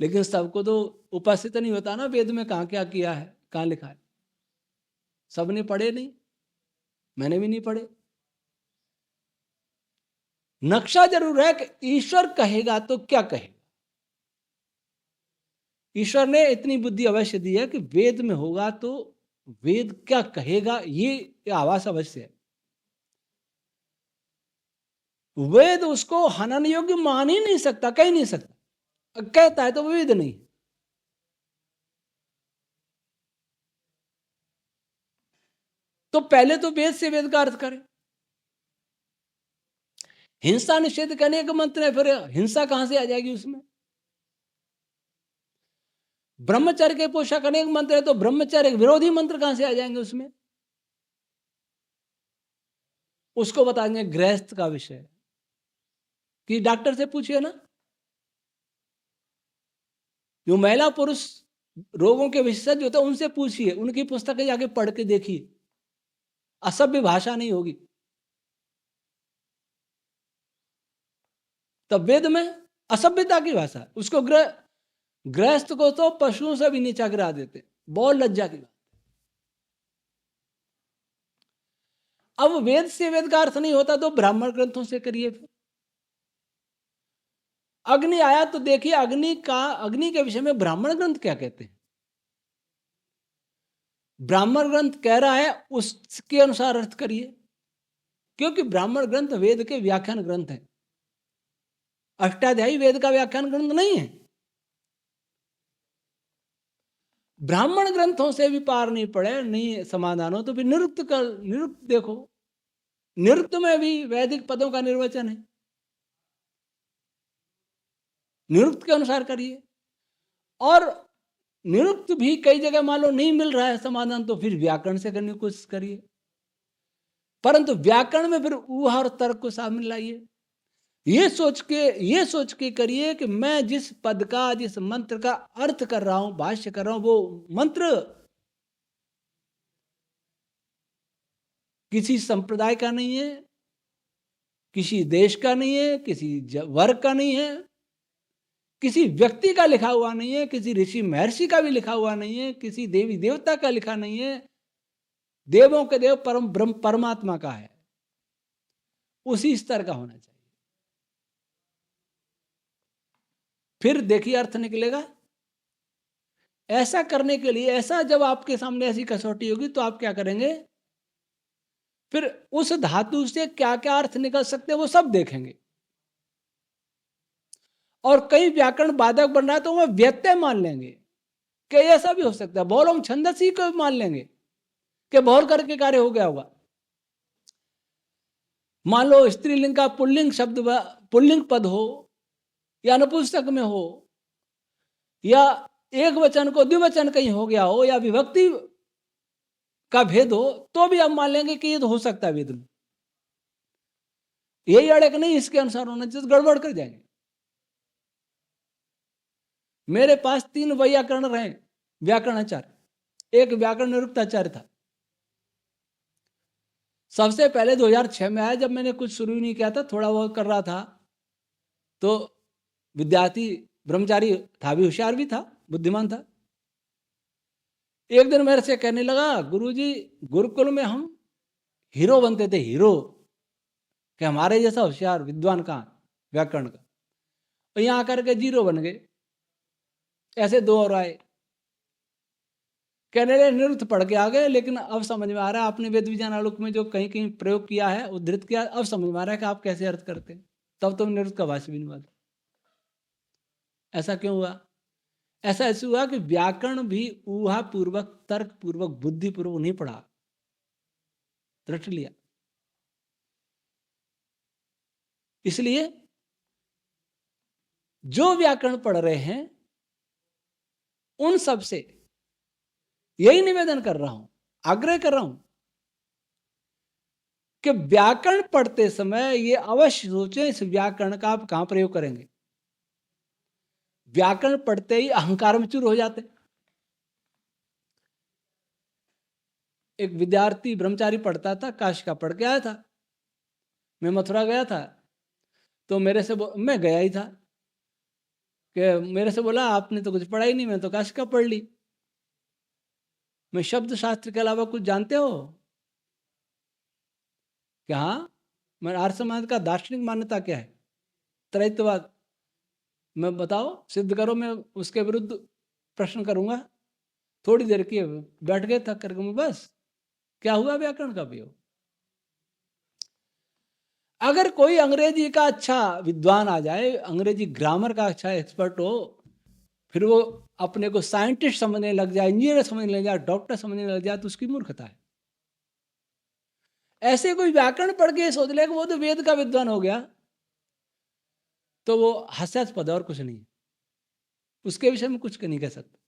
लेकिन सबको तो उपस्थित नहीं होता ना वेद में कहाँ क्या किया है, कहाँ लिखा है। सबने पढ़े नहीं, मैंने भी नहीं पढ़े। नक्शा जरूर है कि ईश्वर कहेगा तो क्या कहेगा। ईश्वर ने इतनी बुद्धि अवश्य दी है कि वेद में होगा तो वेद क्या कहेगा ये आवास अवश्य है। वेद उसको हनन योग्य मान ही नहीं सकता, कह नहीं सकता। कहता है तो वेद नहीं। तो पहले तो वेद से वेद का अर्थ करे। हिंसा निषेध करने का मंत्र है, फिर हिंसा कहां से आ जाएगी उसमें? ब्रह्मचर्य के पोषण करने का मंत्र है, तो ब्रह्मचर्य विरोधी मंत्र कहां से आ जाएंगे उसमें? उसको बता देंगे गृहस्थ का विषय कि डॉक्टर से पूछिए ना, जो महिला पुरुष रोगों के विशेषज्ञ होते हैं उनसे पूछिए, उनकी पुस्तकें जाके पढ़ के देखिए, असभ्य भाषा नहीं होगी। तब वेद में असभ्यता की भाषा, उसको गृहस्थ को तो पशुओं से भी नीचा गिरा देते, बहुत लज्जा की बात। अब वेद से वेद का अर्थ नहीं होता तो ब्राह्मण ग्रंथों से करिए। फिर अग्नि आया तो देखिए अग्नि के विषय में ब्राह्मण ग्रंथ क्या कहते हैं। ब्राह्मण ग्रंथ कह रहा है उसके अनुसार अर्थ करिए, क्योंकि ब्राह्मण ग्रंथ वेद के व्याख्यान ग्रंथ है। अष्टाध्यायी वेद का व्याख्यान ग्रंथ नहीं है। ब्राह्मण ग्रंथों से भी पार नहीं पड़े, नहीं समाधान हो तो फिर निरुक्त देखो। निरुक्त में भी वैदिक पदों का निर्वचन है, निरुक्त के अनुसार करिए। और निरुक्त भी कई जगह मान लो नहीं मिल रहा है समाधान, तो फिर व्याकरण से करने की कोशिश करिए। परंतु व्याकरण में फिर ऊहा और तर्क को शामिल लाइए। ये सोच के करिए कि मैं जिस पद का, जिस मंत्र का अर्थ कर रहा हूं, भाष्य कर रहा हूं, वो मंत्र किसी संप्रदाय का नहीं है, किसी देश का नहीं है, किसी वर्ग का नहीं है, किसी व्यक्ति का लिखा हुआ नहीं है, किसी ऋषि महर्षि का भी लिखा हुआ नहीं है, किसी देवी देवता का लिखा नहीं है। देवों के देव परम ब्रह्म परमात्मा का है, उसी स्तर का होना चाहिए। फिर देखिए अर्थ निकलेगा। ऐसा करने के लिए, ऐसा जब आपके सामने ऐसी कसौटी होगी तो आप क्या करेंगे, फिर उस धातु से क्या क्या अर्थ निकल सकते हैं वो सब देखेंगे। और कई व्याकरण बाधक बन रहा है तो वह व्यत्यय मान लेंगे कि ऐसा भी हो सकता है। बहुलम छंदसी को मान लेंगे कि बहुल करके कार्य हो गया होगा। मान लो स्त्रीलिंग का पुल्लिंग शब्द, पुल्लिंग पद हो या नपुंसक में हो, या एक वचन को द्विवचन कहीं हो गया हो, या विभक्ति का भेद हो, तो भी आप मान लेंगे कि ये तो हो सकता है वेद में। यही अड़क नहीं इसके अनुसार होना चाहिए, गड़बड़ कर जाएंगे। मेरे पास 3 वैयाकरण रहे, व्याकरणाचार्य। एक व्याकरण निरुक्ताचार्य था। सबसे पहले 2006 में आया, जब मैंने कुछ शुरू नहीं किया था, थोड़ा बहुत कर रहा था, तो विद्यार्थी ब्रह्मचारी था, भी होशियार भी था, बुद्धिमान था। एक दिन मेरे से कहने लगा, गुरुजी गुरुकुल में हम हीरो बनते थे, हीरो, कि हमारे जैसा होशियार विद्वान कहाँ व्याकरण का, और यहाँ आकर के जीरो बन गए। ऐसे 2 और आए, कहने लगे निरुक्त पढ़ के आ गए, लेकिन अब समझ में आ रहा है आपने वेद विज्ञान आलोक में जो कहीं कहीं प्रयोग किया है, उद्धृत किया, अब समझ में आ रहा है कि आप कैसे अर्थ करते हैं। तब तुम निरुक्त का भाष्य भी नहीं मानते। ऐसा क्यों हुआ? ऐसा ऐसे हुआ कि व्याकरण भी ऊहा पूर्वक, तर्क पूर्वक, बुद्धि पूर्वक नहीं पढ़ा, रट लिया। इसलिए जो व्याकरण पढ़ रहे हैं उन सब से यही निवेदन कर रहा हूं, आग्रह कर रहा हूं कि व्याकरण पढ़ते समय ये अवश्य सोचें इस व्याकरण का आप कहां प्रयोग करेंगे। व्याकरण पढ़ते ही अहंकार में चूर हो जाते। एक विद्यार्थी ब्रह्मचारी पढ़ता था, काश का पढ़ के आया था। मैं मथुरा गया था, तो मेरे से मैं गया ही था कि मेरे से बोला आपने तो कुछ पढ़ा ही नहीं, मैं तो काश का पढ़ ली। मैं शब्द शास्त्र के अलावा कुछ जानते हो? कि हाँ, मैं आर्य समाज का दार्शनिक मान्यता क्या है, त्रैतवाद। मैं बताओ, सिद्ध करो, मैं उसके विरुद्ध प्रश्न करूंगा। थोड़ी देर की बैठ गए थक करके, मैं बस क्या हुआ व्याकरण का प्रयोग। अगर कोई अंग्रेजी का अच्छा विद्वान आ जाए, अंग्रेजी ग्रामर का अच्छा एक्सपर्ट हो, फिर वो अपने को साइंटिस्ट समझने लग जाए, इंजीनियर समझने लग जाए, डॉक्टर समझने लग जाए, तो उसकी मूर्खता है। ऐसे कोई व्याकरण पढ़ के सोच ले कि वो तो वेद का विद्वान हो गया, तो वो हास्यास्पद और कुछ नहीं। उसके विषय में कुछ नहीं कह सकते।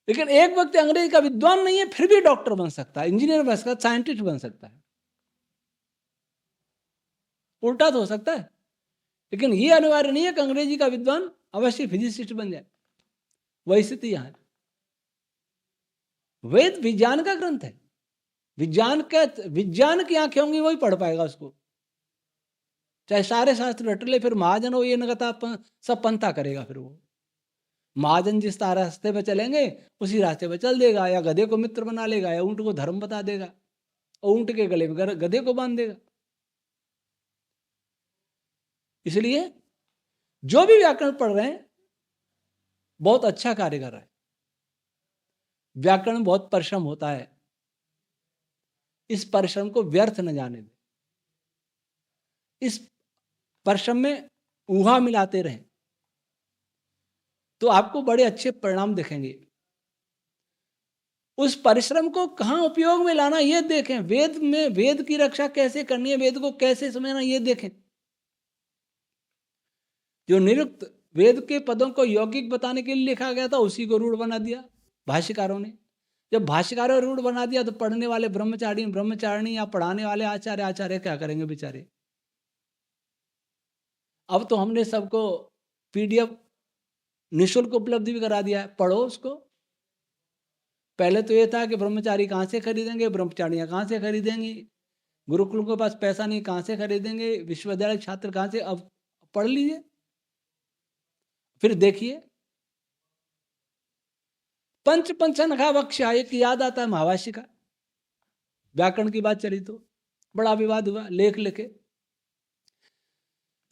लेकिन एक व्यक्ति अंग्रेजी का विद्वान नहीं है, फिर भी डॉक्टर बन सकता है, इंजीनियर बन सकता है, साइंटिस्ट बन सकता है। उल्टा तो हो सकता है, लेकिन ये अनिवार्य नहीं है कि अंग्रेजी का विद्वान अवश्य फिजिसिस्ट बन जाए। वही स्थिति यहां है। वेद विज्ञान का ग्रंथ है। विज्ञान की आंखें होंगी वही पढ़ पाएगा उसको। चाहे सारे शास्त्र रट ले, फिर महाजन हो ये नगता सब पंथा करेगा। फिर वो महाजन जिस रास्ते पे चलेंगे उसी रास्ते पे चल देगा, या गधे को मित्र बना लेगा, या ऊंट को धर्म बता देगा, और ऊंट के गले में गधे को बांध देगा। इसलिए जो भी व्याकरण पढ़ रहे हैं बहुत अच्छा कार्य कर रहा है। व्याकरण बहुत परिश्रम होता है, इस परिश्रम को व्यर्थ न जाने दें। इस परिश्रम में ऊहा मिलाते रहें तो आपको बड़े अच्छे परिणाम दिखेंगे। उस परिश्रम को कहां उपयोग में लाना ये देखें। वेद में वेद की रक्षा कैसे करनी है, वेद को कैसे समझना ये देखें। जो निरुक्त वेद के पदों को यौगिक बताने के लिए लिखा गया था, उसी को रूढ़ बना दिया भाष्यकारों ने। जब भाष्यकारों ने रूढ़ बना दिया तो पढ़ने वाले ब्रह्मचारी ब्रह्मचारिणी या पढ़ाने वाले आचार्य आचार्य क्या करेंगे बेचारे। अब तो हमने सबको पीडीएफ निःशुल्क उपलब्धि भी करा दिया है, पढ़ो उसको। पहले तो ये था कि ब्रह्मचारी कहाँ से खरीदेंगे, ब्रह्मचारियाँ कहाँ से खरीदेंगी, गुरुकुल के पास पैसा नहीं कहाँ से खरीदेंगे, विश्वविद्यालय छात्र कहाँ से। अब पढ़ लीजिए, फिर देखिए। पंचनखा वक्षा, एक याद आता है महाभाष्य का। व्याकरण की बात चली तो बड़ा विवाद हुआ, लेख लिखे।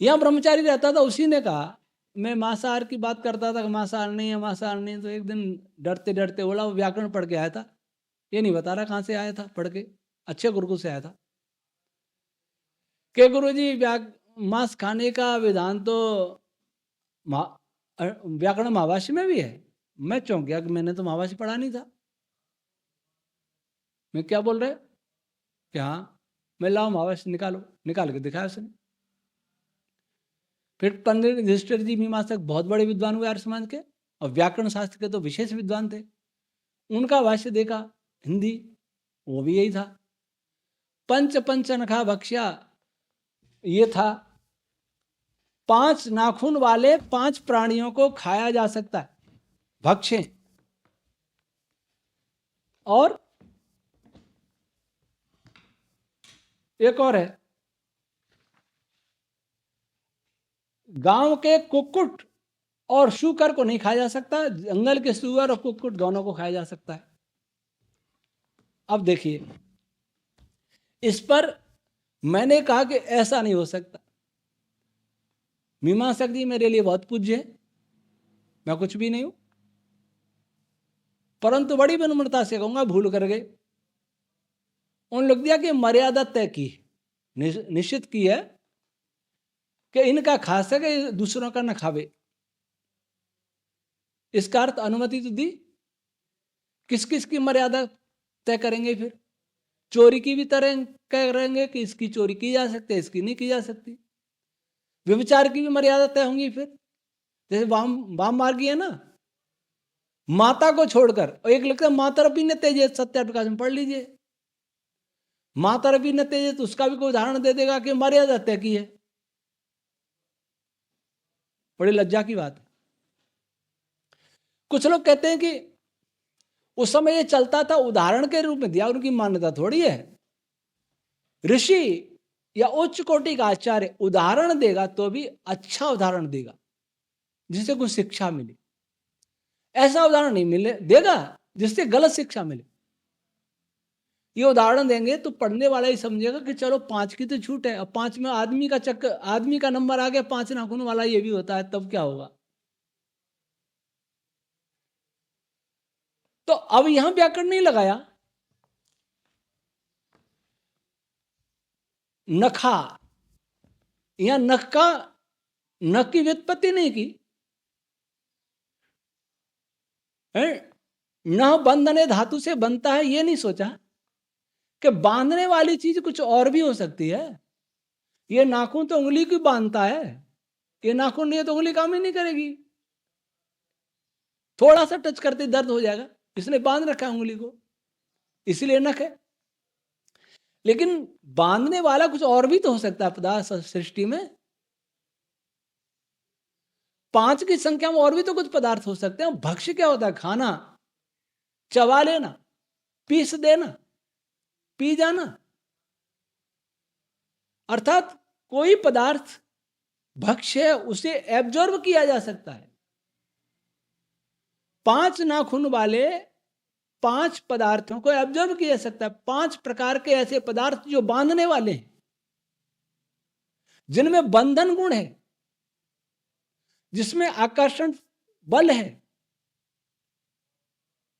यहां ब्रह्मचारी रहता था, उसी ने कहा मैं मांसाहार की बात करता था कि मांसाहार नहीं है, मांसाहार नहीं है, तो एक दिन डरते डरते बोला, वो व्याकरण पढ़ के आया था, ये नहीं बता रहा कहाँ से आया था पढ़ के, अच्छे गुरुकुल से आया था, कि गुरुजी मांस खाने का विधान तो व्याकरण महाभाष्य में भी है। मैं चौंक गया कि मैंने तो महाभाष्य पढ़ा नहीं था। मैं क्या बोल रहे क्या? मैं लाओ महाभाष्य निकालो, निकाल के दिखाया उसने। फिर पंडित युधिष्ठिर जी मीमांसक बहुत बड़े विद्वान हुए आर्य समाज के, और व्याकरण शास्त्र के तो विशेष विद्वान थे। उनका भाष्य देखा हिंदी, वो भी यही था, पंच नखा भक्ष्या, ये था 5 नाखून वाले 5 प्राणियों को खाया जा सकता है, भक्ष्य। और एक और है, गांव के कुक्कुट और शूकर को नहीं खाया जा सकता, जंगल के सुअर और कुक्कुट दोनों को खाया जा सकता है। अब देखिए, इस पर मैंने कहा कि ऐसा नहीं हो सकता। मीमांसक जी मेरे लिए बहुत पूज्य है, मैं कुछ भी नहीं हूं, परंतु बड़ी विनम्रता से कहूंगा भूल कर गए। उन लोग दिया कि मर्यादा तय की, निश्चित की है कि इनका खा सके, दूसरों का न खावे। इसका अर्थ अनुमति तो दी, किस किस की मर्यादा तय करेंगे? फिर चोरी की भी तरह करेंगे कि इसकी चोरी की जा सकती है, इसकी नहीं की जा सकती। व्यभिचार की भी मर्यादा तय होंगी। फिर जैसे वाम मार्गी है ना, माता को छोड़कर, और एक लिखता है माता रपी न तेजे, सत्या प्रकाश में पढ़ लीजिए, माता रपी न तेजे, तो उसका भी कोई उदाहरण दे देगा कि मर्यादा तय की है। बड़ी लज्जा की बात है। कुछ लोग कहते हैं कि उस समय ये चलता था, उदाहरण के रूप में दिया, उनकी मान्यता थोड़ी है। ऋषि या उच्च कोटि का आचार्य उदाहरण देगा तो भी अच्छा उदाहरण देगा जिससे कुछ शिक्षा मिले। ऐसा उदाहरण नहीं मिले देगा जिससे गलत शिक्षा मिले। ये उदाहरण देंगे तो पढ़ने वाला ही समझेगा कि चलो 5 की तो छूट है, अब 5 में आदमी का चक्कर, आदमी का नंबर आ गया, 5 नाखून वाला ये भी होता है, तब क्या होगा? तो अब यहां व्याकरण नहीं लगाया, नखा, यहां नख का, नख की व्युत्पत्ति नहीं की है। न बंधने धातु से बनता है, ये नहीं सोचा कि बांधने वाली चीज कुछ और भी हो सकती है। ये नाखून तो उंगली की बांधता है, ये नाखून नहीं है तो उंगली काम ही नहीं करेगी, थोड़ा सा टच करते दर्द हो जाएगा, इसने बांध रखा है उंगली को, इसलिए नख है। लेकिन बांधने वाला कुछ और भी तो हो सकता है पदार्थ सृष्टि में। 5 की संख्या में और भी तो कुछ पदार्थ हो सकते हैं। भक्ष्य क्या होता है? खाना, चबा लेना, पीस देना, पी जाना। अर्थात कोई पदार्थ भक्ष्य है, उसे एब्जॉर्ब किया जा सकता है। 5 नाखून वाले 5 पदार्थों को एब्जॉर्ब किया जा सकता है। 5 प्रकार के ऐसे पदार्थ जो बांधने वाले हैं, जिनमें बंधन गुण है, जिसमें आकर्षण बल है,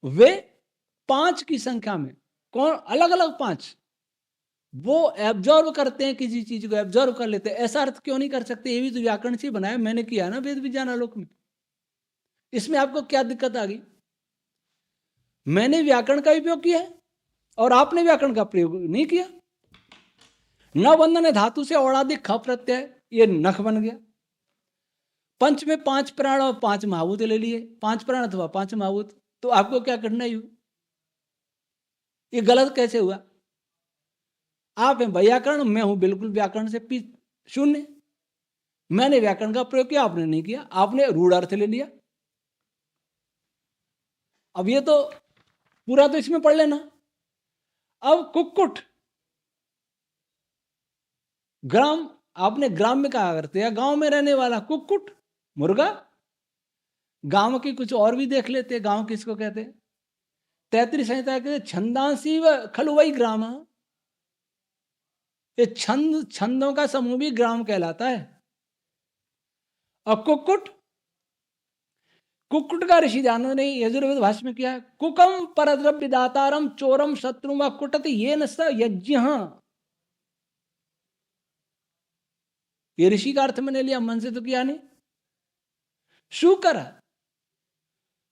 वे 5 की संख्या में, कौन अलग अलग 5, वो एब्जॉर्ब करते हैं, किसी चीज को एब्जॉर्ब कर लेते हैं। ऐसा अर्थ क्यों नहीं कर सकते? ये भी तो व्याकरण से बनाया, मैंने किया ना वेद विज्ञान आलोक में। इसमें आपको क्या दिक्कत आ गई? मैंने व्याकरण का उपयोग किया है और आपने व्याकरण का प्रयोग नहीं किया। न बंधन धातु से औड़ाधिक ख प्रत्यय, ये नख बन गया। पंच में 5 प्राण और 5 महाभूत ले लिए, 5 प्राण अथवा 5 महाभूत, तो आपको क्या कठिनाई हुई? ये गलत कैसे हुआ? आप हैं व्याकरण, मैं हूं बिल्कुल व्याकरण से शून्य। मैंने व्याकरण का प्रयोग किया, आपने नहीं किया, आपने रूढ़ अर्थ ले लिया। अब ये तो पूरा तो इसमें पढ़ लेना। अब कुक्कुट, ग्राम, आपने ग्राम में कहा करते हैं, गांव में रहने वाला कुक्कुट, मुर्गा। गांव की कुछ और भी देख लेते हैं, गांव किसको कहते हैं? 33 संहिता के छंदांसी व खलु वही ग्राम। ये छंदों का समूह भी ग्राम कहलाता है। और कुक्कुट कुक्कुट का ऋषि ध्यान ने यजुर्वेद भाष्य में किया है, कुकम परद्रव्य दातारम चोरम शत्रु व कुटति ये न स यज्ञ। ये ऋषि का अर्थ मैंने लिया, मन से तो किया नहीं। शुकर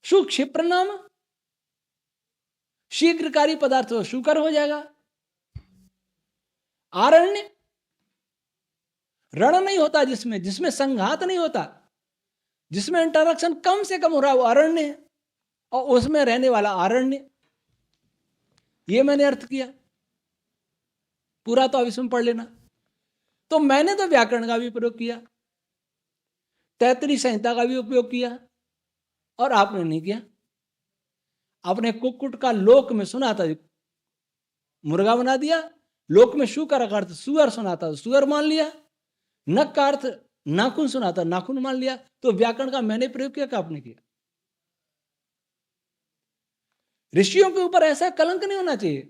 सुक्षिप्र नाम शीघ्रकारी पदार्थ हो, शुकर हो जाएगा। आरण्य रण नहीं होता, जिसमें संघात नहीं होता, जिसमें इंटरेक्शन कम से कम हो रहा है वो अरण्य है, और उसमें रहने वाला आरण्य। ये मैंने अर्थ किया, पूरा तो अब इसमें पढ़ लेना। तो मैंने तो व्याकरण का भी प्रयोग किया, तैतरी संहिता का भी उपयोग किया, और आपने नहीं किया। आपने कुक्कुट का लोक में सुना था, मुर्गा बना दिया, लोक में शू का अर्थ सुअर सुना था, सुअर मान लिया, नक का अर्थ नाखून सुना था, नाखून मान लिया। तो व्याकरण का मैंने प्रयोग किया कि आपने किया? ऋषियों के ऊपर ऐसा कलंक नहीं होना चाहिए।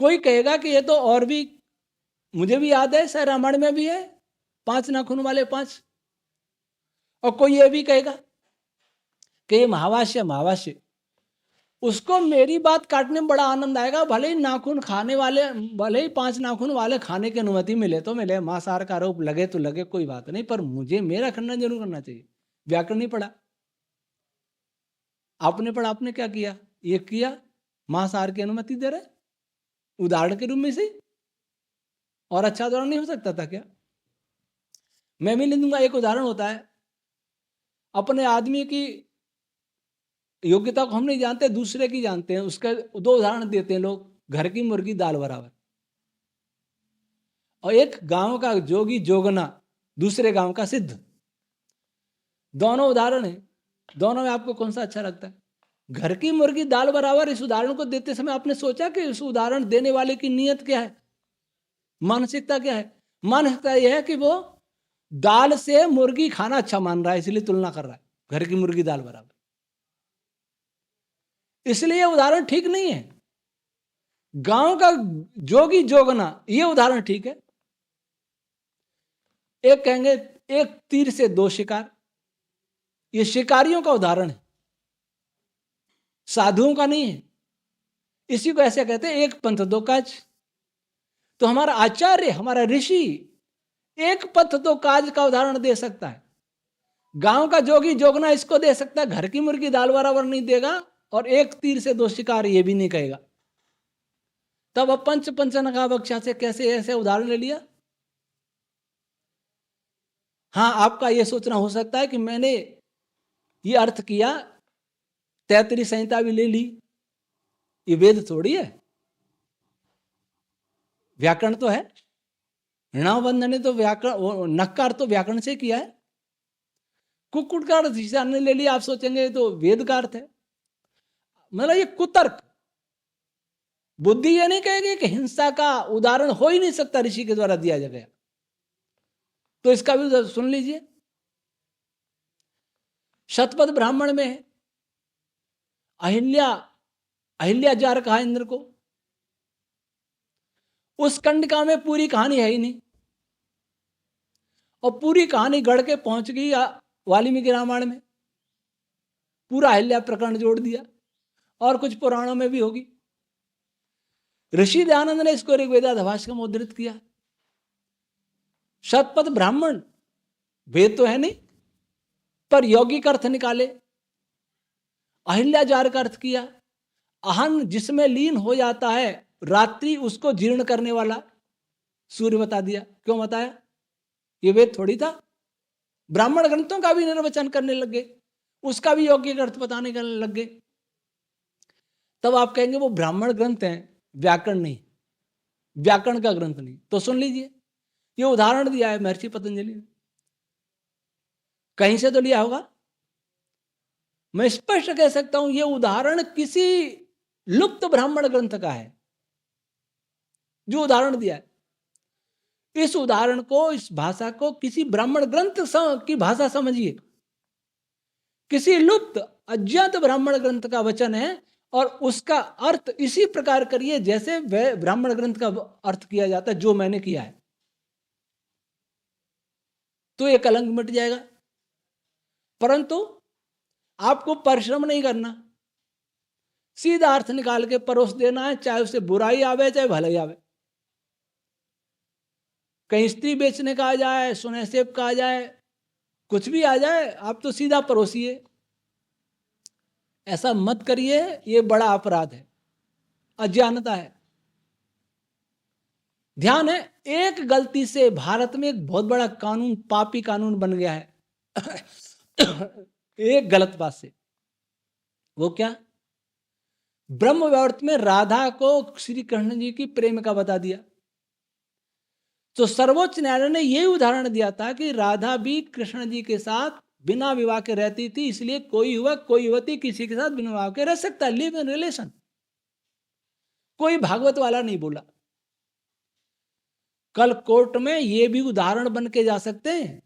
कोई कहेगा कि ये तो और भी, मुझे भी याद है, शायद रामायण में भी है 5 नाखून वाले 5। और कोई ये भी कहेगा कि ये महावाष्य, उसको मेरी बात काटने में बड़ा आनंद आएगा। भले ही नाखून खाने वाले, भले ही 5 नाखून वाले खाने की अनुमति मिले तो मिले, मांसाहार का आरोप लगे तो लगे, कोई बात नहीं, पर मुझे मेरा खंडन जरूर करना चाहिए। व्याकरण नहीं पढ़ा, आपने पढ़ा, आपने क्या किया? ये किया, मांसाहार की अनुमति दे रहे उदाहरण के रूप में से, और अच्छा उदाहरण नहीं हो सकता था क्या? मैं भी ले दूंगा। एक उदाहरण होता है, अपने आदमी की योग्यता को हम नहीं जानते, दूसरे की जानते हैं। उसका 2 उदाहरण देते हैं लोग, घर की मुर्गी दाल बराबर, और एक गांव का जोगी जोगना, दूसरे गांव का सिद्ध। दोनों उदाहरण है, दोनों में आपको कौन सा अच्छा लगता है? घर की मुर्गी दाल बराबर, इस उदाहरण को देते समय आपने सोचा कि इस उदाहरण देने वाले की नीयत क्या है, मानसिकता क्या है? मानसिकता यह है कि वो दाल से मुर्गी खाना अच्छा मान रहा है, इसलिए तुलना कर रहा है, घर की मुर्गी दाल बराबर। इसलिए यह उदाहरण ठीक नहीं है। गांव का जोगी जोगना, यह उदाहरण ठीक है। एक कहेंगे एक तीर से 2 शिकार, ये शिकारियों का उदाहरण है, साधुओं का नहीं है। इसी को ऐसे कहते हैं एक पंथ 2 काज। तो हमारा आचार्य, हमारा ऋषि एक पथ 2 काज का उदाहरण दे सकता है। गांव का जोगी जोगना इसको दे सकता है, घर की मुर्गी दाल बराबर नहीं देगा, और एक तीर से 2 शिकार ये भी नहीं कहेगा। तब अब पंचनखा बक्षा से कैसे ऐसे उदाहरण ले लिया? हाँ, आपका यह सोचना हो सकता है कि मैंने ये अर्थ किया, तैतरी संहिता भी ले ली, ये वेद थोड़ी है, व्याकरण तो है। ऋणाबंधन ने तो व्याकरण, नक्कार तो व्याकरण से किया है। कुक्कुट का अर्थ ने ले लिया, आप सोचेंगे तो वेद का अर्थ है। मतलब ये कुतर्क बुद्धि ये नहीं कहेगी कि हिंसा का उदाहरण हो ही नहीं सकता ऋषि के द्वारा दिया गया। तो इसका भी सुन लीजिए। शतपथ ब्राह्मण में है, अहिल्या जार कहा इंद्र को। उस कंडिका में पूरी कहानी है ही नहीं, और पूरी कहानी गढ़ के पहुंच गई वाल्मीकि रामायण में, पूरा अहिल्या प्रकरण जोड़ दिया, और कुछ पुराणों में भी होगी। ऋषि दयानंद ने इसको ऋग्वेद भाष्य में उद्धृत किया। शतपथ ब्राह्मण वेद तो है नहीं, पर यौगिक अर्थ निकाले, अहिल्याजार का अर्थ किया। अहन जिसमें लीन हो जाता है रात्रि, उसको जीर्ण करने वाला सूर्य बता दिया। क्यों बताया? ये वेद थोड़ी था। ब्राह्मण ग्रंथों का भी निर्वचन करने लग गए, उसका भी यौगिक अर्थ बताने लग गए। तब आप कहेंगे वो ब्राह्मण ग्रंथ है, व्याकरण नहीं, व्याकरण का ग्रंथ नहीं। तो सुन लीजिए, ये उदाहरण दिया है महर्षि पतंजलि ने, कहीं से तो लिया होगा। मैं स्पष्ट कह सकता हूं, यह उदाहरण किसी लुप्त ब्राह्मण ग्रंथ का है जो उदाहरण दिया है। इस उदाहरण को, इस भाषा को किसी ब्राह्मण ग्रंथ की भाषा समझिए, किसी लुप्त अज्ञात ब्राह्मण ग्रंथ का वचन है, और उसका अर्थ इसी प्रकार करिए जैसे वह ब्राह्मण ग्रंथ का अर्थ किया जाता है, जो मैंने किया है। तो यह कलंक मिट जाएगा। परंतु आपको परिश्रम नहीं करना, सीधा अर्थ निकाल के परोस देना है, चाहे उससे बुराई आवे चाहे भलाई आवे। कहीं स्त्री बेचने का आ जाए, सुने सेब का आ जाए, कुछ भी आ जाए, आप तो सीधा परोसिए। ऐसा मत करिए, ये बड़ा अपराध है, अज्ञानता है। ध्यान है, एक गलती से भारत में एक बहुत बड़ा कानून, पापी कानून बन गया है एक गलत बात से। वो क्या? ब्रह्म वैवर्त में राधा को श्री कृष्ण जी की प्रेमिका बता दिया। तो सर्वोच्च न्यायालय ने यही उदाहरण दिया था कि राधा भी कृष्ण जी के साथ बिना विवाह के रहती थी, इसलिए कोई युवक कोई युवती किसी के साथ बिना विवाह के रह सकता है, लिव इन रिलेशन। कोई भागवत वाला नहीं बोला। कल कोर्ट में ये भी उदाहरण बन के जा सकते हैं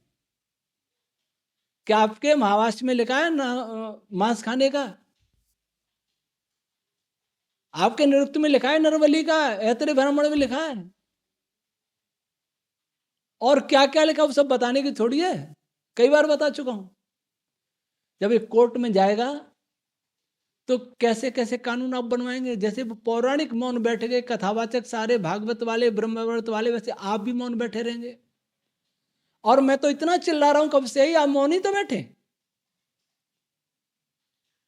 कि आपके महावाष्य में लिखा है ना मांस खाने का, आपके निरुक्त में लिखा है नरबली का, ऐतरे ब्राह्मण में लिखा है, और क्या क्या लिखा वो सब बताने की थोड़ी है, कई बार बता चुका हूं। जब एक कोर्ट में जाएगा तो कैसे कैसे कानून आप बनवाएंगे। जैसे पौराणिक मौन बैठे गए कथावाचक सारे, भागवत वाले, ब्रह्मवृत वाले, वैसे आप भी मौन बैठे रहेंगे। और मैं तो इतना चिल्ला रहा हूं कब से ही, आप मौन ही तो बैठे।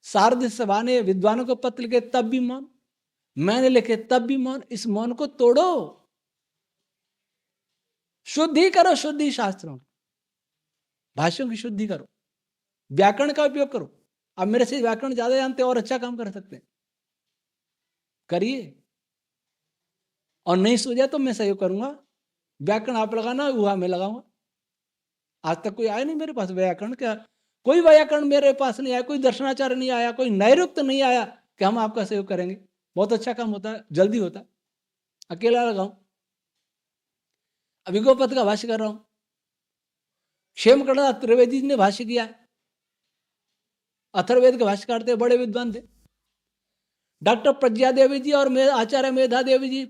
शारद सभा ने विद्वानों को पत्र लिखे तब भी मौन, मैंने लिखे तब भी मौन। इस मौन को तोड़ो, शुद्धि करो, शुद्धि शास्त्रों की, भाष्यों की शुद्धि करो, व्याकरण का उपयोग करो। अब मेरे से व्याकरण ज्यादा जानते और अच्छा काम कर सकते हैं, करिए। और नहीं सूझा तो मैं सहयोग करूंगा। व्याकरण आप लगाना, वह मैं लगाऊंगा। आज तक कोई आया नहीं मेरे पास व्याकरण क्या, कोई व्याकरण मेरे पास नहीं आया, कोई दर्शनाचार्य नहीं आया, कोई नैरुक्त नहीं आया कि हम आपका सहयोग करेंगे। बहुत अच्छा काम होता है, जल्दी होता है, अकेला लगाऊं। अभी गोपद का भाष्य कर रहा हूं, क्षेमकर्ण त्रिवेदी ने भाष्य किया है, अथर्ववेद के भाष्यकार थे, बड़े विद्वान थे। डॉक्टर प्रज्ञा देवी जी और आचार्य मेधा देवी जी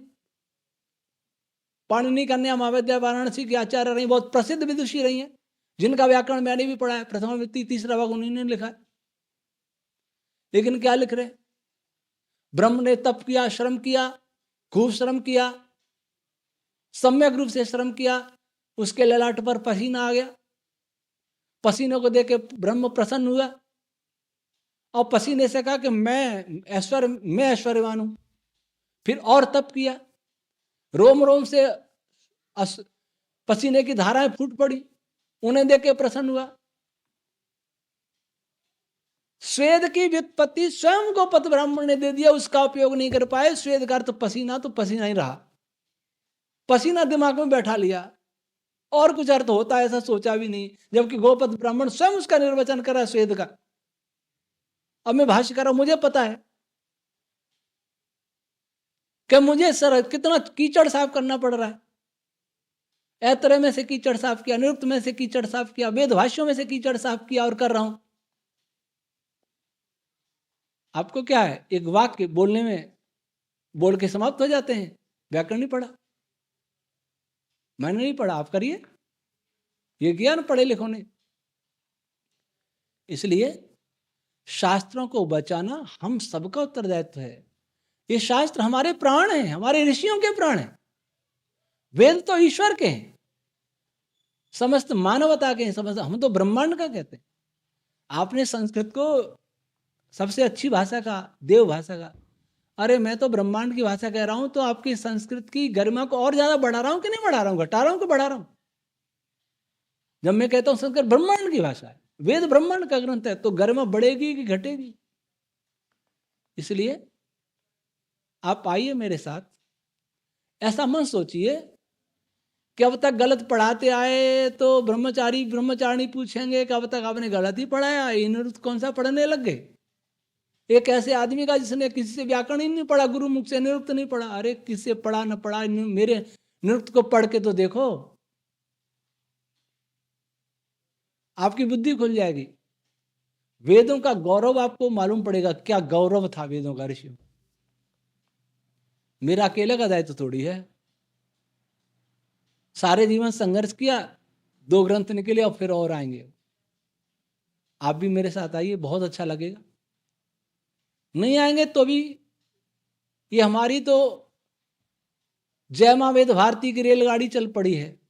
पाणिनि कन्या महाविद्या वाराणसी की आचार्य रही, बहुत प्रसिद्ध विदुषी रही हैं, जिनका व्याकरण मैंने भी पढ़ा है, प्रथमा वित्ती तीसरा भाग उन्हीं ने लिखा है। लेकिन क्या लिख रहे? ब्रह्म ने तप किया, श्रम किया, खूब श्रम किया, सम्यक रूप से श्रम किया, उसके ललाट पर पसीना आ गया, पसीने को देख के ब्रह्म प्रसन्न हुआ और पसीने से कहा कि मैं ऐश्वर्यवान हूं। फिर और तप किया, रोम रोम से पसीने की धाराएं फूट पड़ी, उन्हें देख के प्रसन्न हुआ। स्वेद की व्युत्पत्ति स्वयं को पत ब्राह्मण ने दे दिया, उसका उपयोग नहीं कर पाए। स्वेद का तो पसीना ही रहा, पसीना दिमाग में बैठा लिया, और कुछ अर्थ होता है ऐसा सोचा भी नहीं, जबकि गोपद ब्राह्मण स्वयं उसका निर्वचन करा स्वेद का। अब मैं भाष्य कर रहा हूं, मुझे पता है कि मुझे सर कितना कीचड़ साफ करना पड़ रहा है। ऐतरे में से कीचड़ साफ किया, निरुक्त में से कीचड़ साफ किया, वेद भाष्यों में से कीचड़ साफ किया, और कर रहा हूं। आपको क्या है, एक वाक्य बोलने में बोल के समाप्त हो जाते हैं। व्याकरण नहीं पढ़ा, मैंने नहीं पढ़ा, आप करिए, ये किया ना पढ़े लिखों ने। इसलिए शास्त्रों को बचाना हम सबका उत्तरदायित्व है। ये शास्त्र हमारे प्राण हैं, हमारे ऋषियों के प्राण हैं। वेद तो ईश्वर के हैं, समस्त मानवता के हैं, समस्त, हम तो ब्रह्मांड का कहते हैं। आपने संस्कृत को सबसे अच्छी भाषा का, देव भाषा का, अरे मैं तो ब्रह्मांड की भाषा कह रहा हूं, तो आपकी संस्कृत की गरिमा को और ज्यादा बढ़ा रहा हूं कि नहीं बढ़ा रहा हूं, घटा रहा हूं कि बढ़ा रहा हूं? जब मैं कहता हूं संस्कृत ब्रह्मांड की भाषा है, वेद ब्रह्मांड का ग्रंथ है, तो गरिमा बढ़ेगी कि घटेगी? इसलिए आप आइए मेरे साथ, ऐसा मत सोचिए कि अब तक गलत पढ़ाते आए तो ब्रह्मचारी ब्रह्मचारिणी पूछेंगे कि अब तक आपने गलत ही पढ़ाया, इन कौन सा पढ़ने लग गए। एक ऐसे आदमी का जिसने किसी से व्याकरण ही नहीं पढ़ा, गुरु मुख से निरुक्त नहीं पढ़ा, अरे किससे पढ़ा न पढ़ा, मेरे निरुक्त को पढ़ के तो देखो, आपकी बुद्धि खुल जाएगी। वेदों का गौरव आपको मालूम पड़ेगा, क्या गौरव था वेदों का ऋषियों। मेरा अकेले का दायित्व थोड़ी है, सारे जीवन संघर्ष किया, 2 ग्रंथ निकले और फिर और आएंगे। आप भी मेरे साथ आइए, बहुत अच्छा लगेगा। नहीं आएंगे तो भी ये हमारी तो जय मां वेद भारती की रेलगाड़ी चल पड़ी है।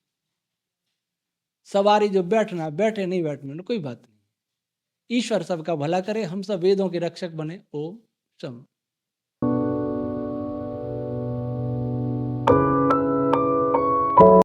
सवारी जो बैठना बैठे, नहीं बैठना कोई बात नहीं। ईश्वर सबका भला करे, हम सब वेदों के रक्षक बने। ओम शम।